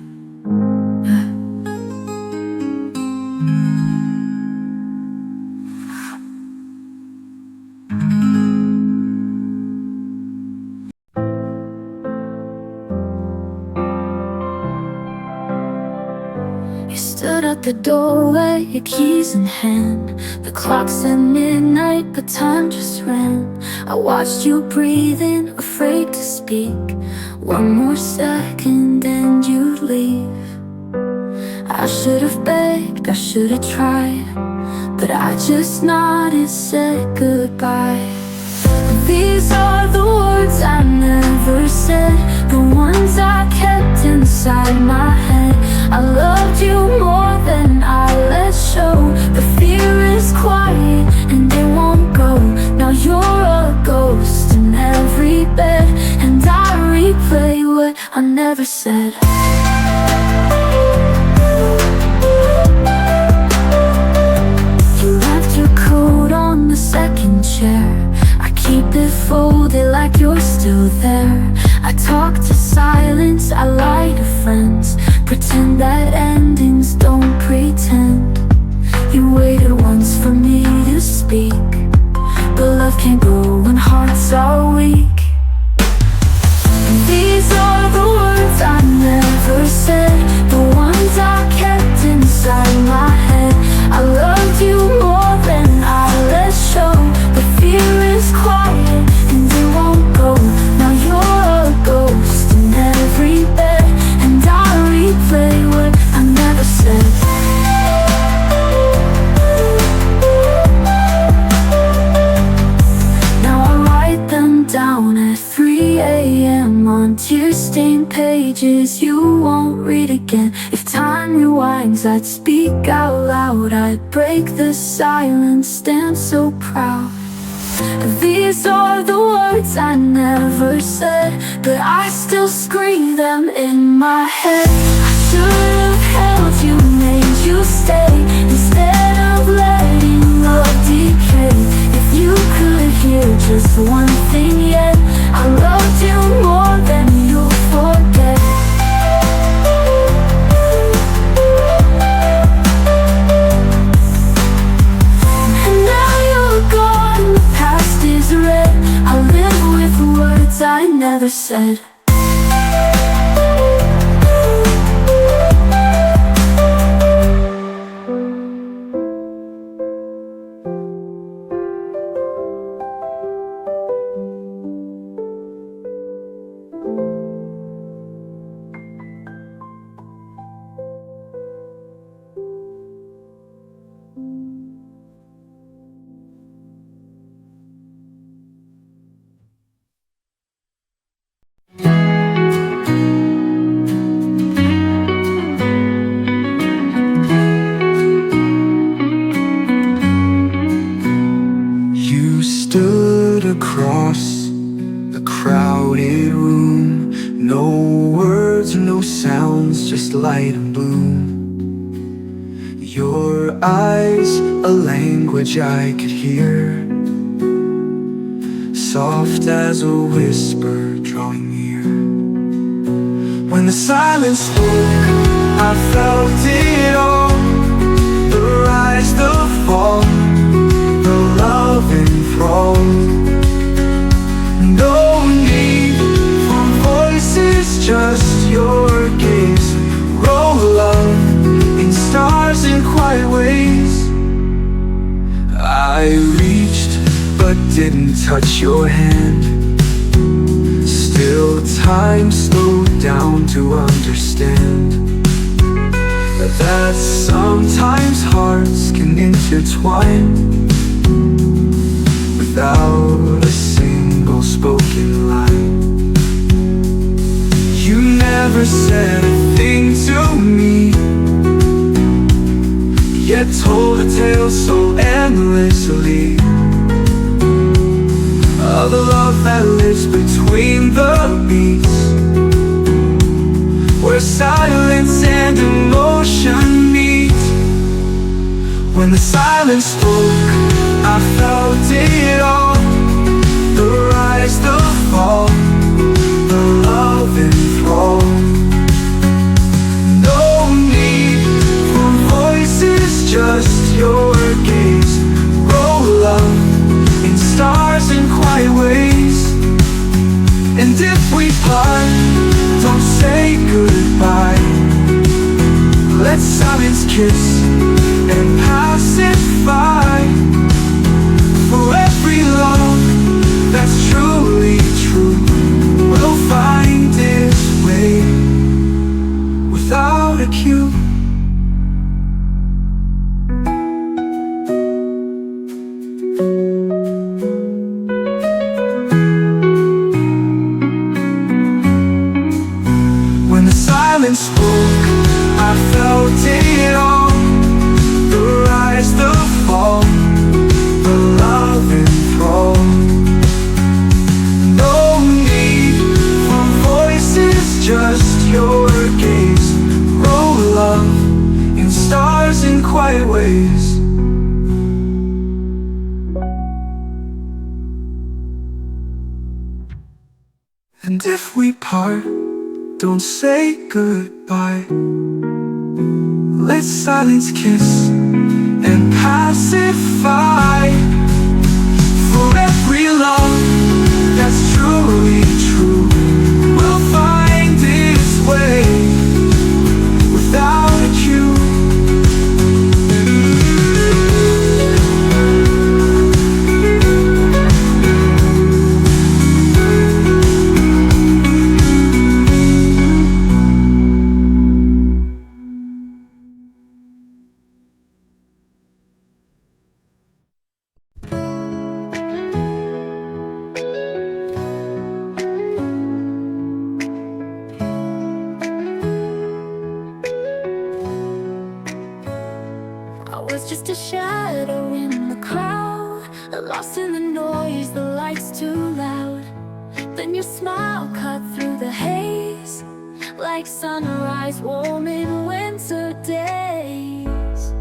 Speaker 1: You stood at the doorway, your keys in hand. The clock said midnight, but time just ran. I watched you breathing, afraid to speak. One more second and you'd leave. I should have begged, I should have tried, but I just nodded, said goodbye. These are the words I never said, the ones I kept inside my head. I loved you more than I let show. The fear is quiet and it won't go. Now you're a ghost in every bed, and I replay what I never said. friends, I lie to friends, pretend that endings don't pretend. You waited once for me to speak, but love can't grow when hearts are weak. These are the words I never said, the ones I kept inside my head. I loved you more than I let show, but fear is quiet and it won't go. Now you're a ghost in every bed, and I replay what I never said. Now I write them down at 3 a.m. on tear-stained pages you won't read again. If time rewinds, I'd speak out loud, I'd break the silence, stand so proud. These are the words I never said, but I still scream them in my head. I should have held you, made you stay, instead of letting love decay. If you could hear just one thing yet, I loved you more than you'll forget. And now you're gone, the past is red, I live with words I never said.
Speaker 2: Across the crowded room, no words, no sounds, just light and bloom. Your eyes, a language I could hear, soft as a whisper drawing near. When the silence spoke, I felt it all, the rise, the fall, the love enthralled. No need for voices, just your gaze. Roll up in stars in quiet ways. I reached but didn't touch your hand. Still time slowed down to understand that sometimes hearts can intertwine without a single spoken line. You never said a thing to me, yet told a tale so endlessly of the love that lives between the beats, where silence and emotion meet. When the silence spoke, I felt it all, the rise, the fall, the love enthralled. No need for voices, just your gaze. Roll up in stars in quiet ways. And if we part, don't say goodbye. Let silence kiss and pass it by. For every love that's truly true will find its way without a cue. When the silence spoke, I felt it all, the rise, the fall, the love enthralled. No need for voices, just your gaze. Roll up in stars in quiet ways. And if we part, don't say goodbye. Let silence kiss and pacify. For every love that's truly true will find its way without a cue.
Speaker 1: I was just a shadow in the crowd, lost in the noise, the lights too loud. Then your smile cut through the haze, like sunrise warm in winter days.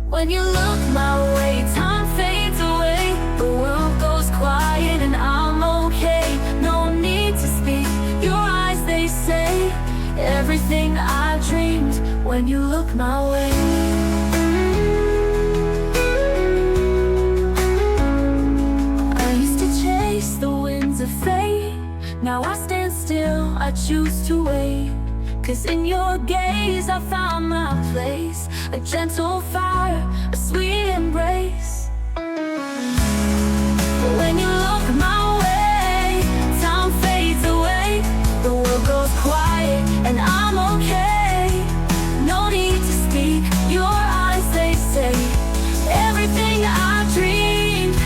Speaker 1: When you look my way, time fades away. The world goes quiet and I'm okay. No need to speak, your eyes they say everything I dreamed when you look my way. Now I stand still, I choose to wait. 'Cause in your gaze I found my place, a gentle fire, a sweet embrace. When you look my way, time fades away. The world goes quiet and I'm okay. No need to speak, your eyes they say everything I dreamed.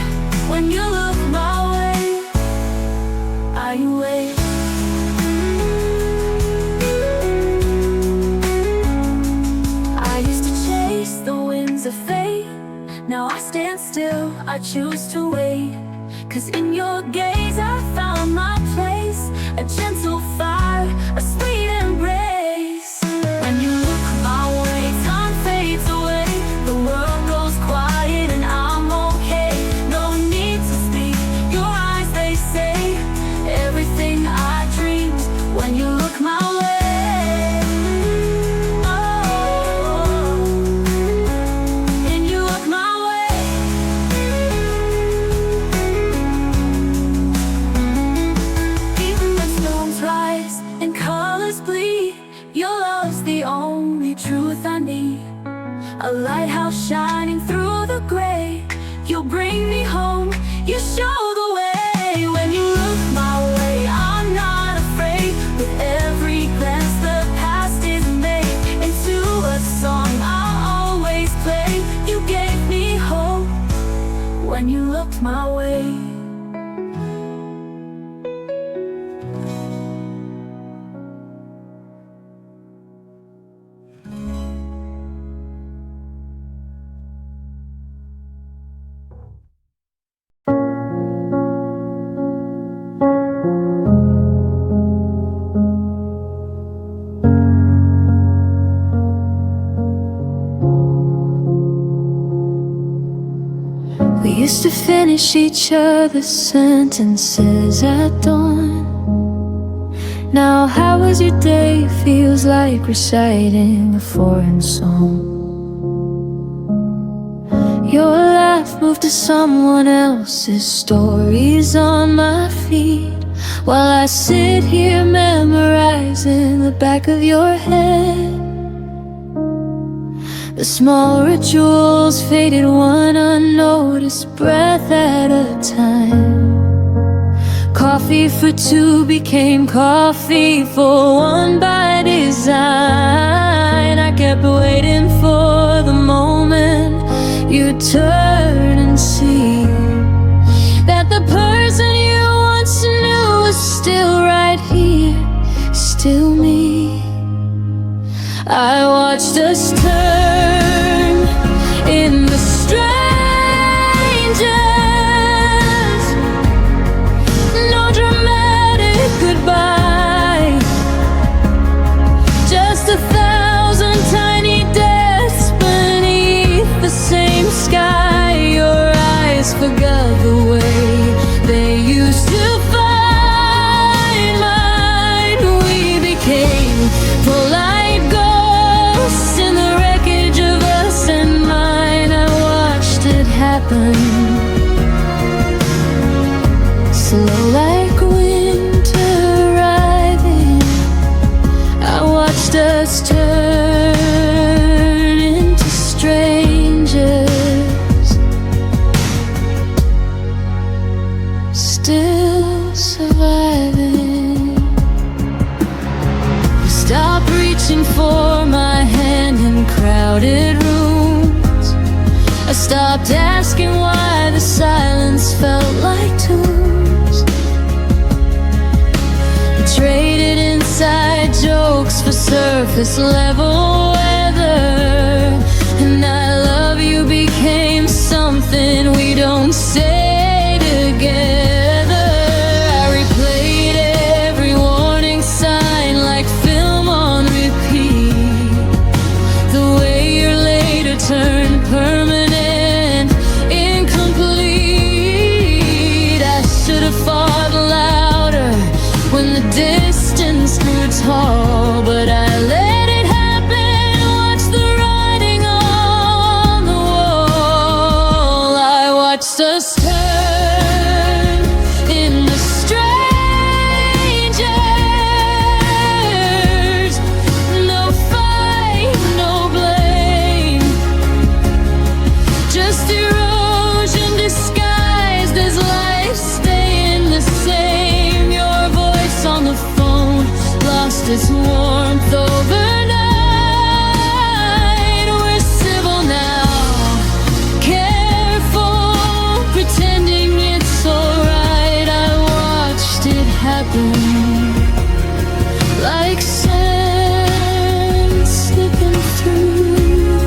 Speaker 1: When you look my way, I wait. I used to chase the winds of fate. Now I stand still, I choose to wait. 'Cause in your gaze I found my place, a gentle fire, a sweet embrace. When you look my way, time fades away. The world goes quiet and I'm okay. No need to speak, your eyes they say everything I dreamed when you look my way. Oh, and you look my way. Even when storms rise and colors bleed, your love's the only truth I need. A lighthouse shining through the gray. You'll bring me home, you show the way. When you look my way, I'm not afraid. With every glance the past is made into a song I'll always play. You gave me hope when you looked my way. We used to finish each other's sentences at dawn. Now how was your day feels like reciting a foreign song. Your laugh moved to someone else's stories on my feet, while I sit here memorizing the back of your head. The small rituals faded one unnoticed breath at a time. Coffee for two became coffee for one by design. I kept waiting for the moment you'd turn and see that the person you once knew was still right here, still me. I watched us turn into strangers. No dramatic goodbye, just 1,000 tiny deaths beneath the same sky. Your eyes forgot the way they used to find mine. We became happen. Slow like winter arriving, I watched us turn into strangers, still surviving. Stop reaching for my hand in crowded rooms. I stopped asking why the silence felt like tunes. I traded inside jokes for surface level weather, and I love you became something we don't say together. I replayed every warning sign like film on repeat. The way your later turned permanent, incomplete. I should have fought louder when the distance grew tall, but I let it happen. Watch the writing on the wall. I watched us turn into strangers. No fight, no blame, just erosion disguised as life staying the same. Your voice on the phone lost its warmth overnight. We're civil now, careful, pretending it's alright. I watched it happen like sand slipping through.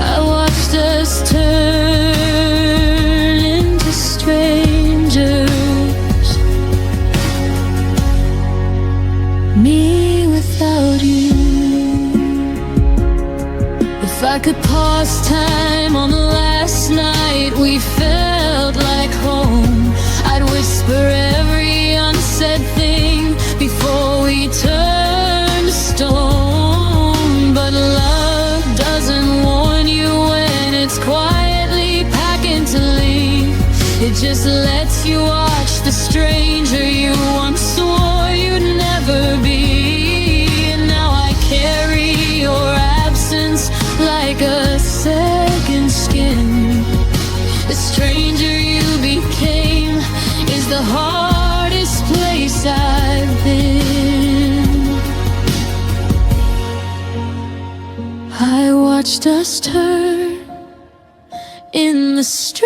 Speaker 1: I watched us turn into strangers. Me without you. If I could pause time on the last night we felt like home, I'd whisper every unsaid thing before we turned to stone. But love doesn't warn you when it's quietly packing to leave. It just lets you watch the stranger you once swore you'd never be. And now I carry your absence like a second skin. The stranger you became is the hardest place I've been. I watched us turn in the strangers,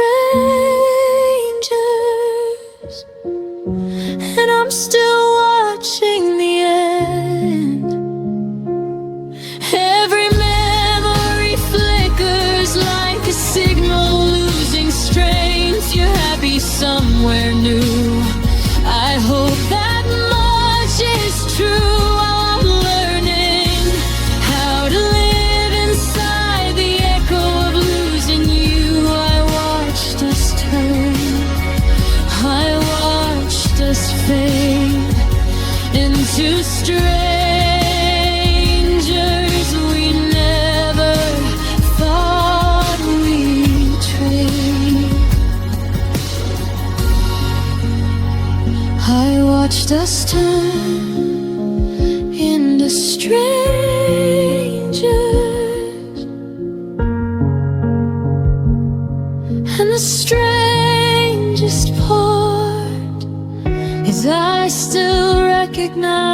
Speaker 1: and I'm still watching the end. Every memory flickers like a signal losing strength. You're happy somewhere new. I hope that much is true. I'm learning how to live inside the echo of losing you. I watched us turn, I watched us fade into strangers we never thought we'd trade. I watched us turn into strangers, and the strangest part is I still recognize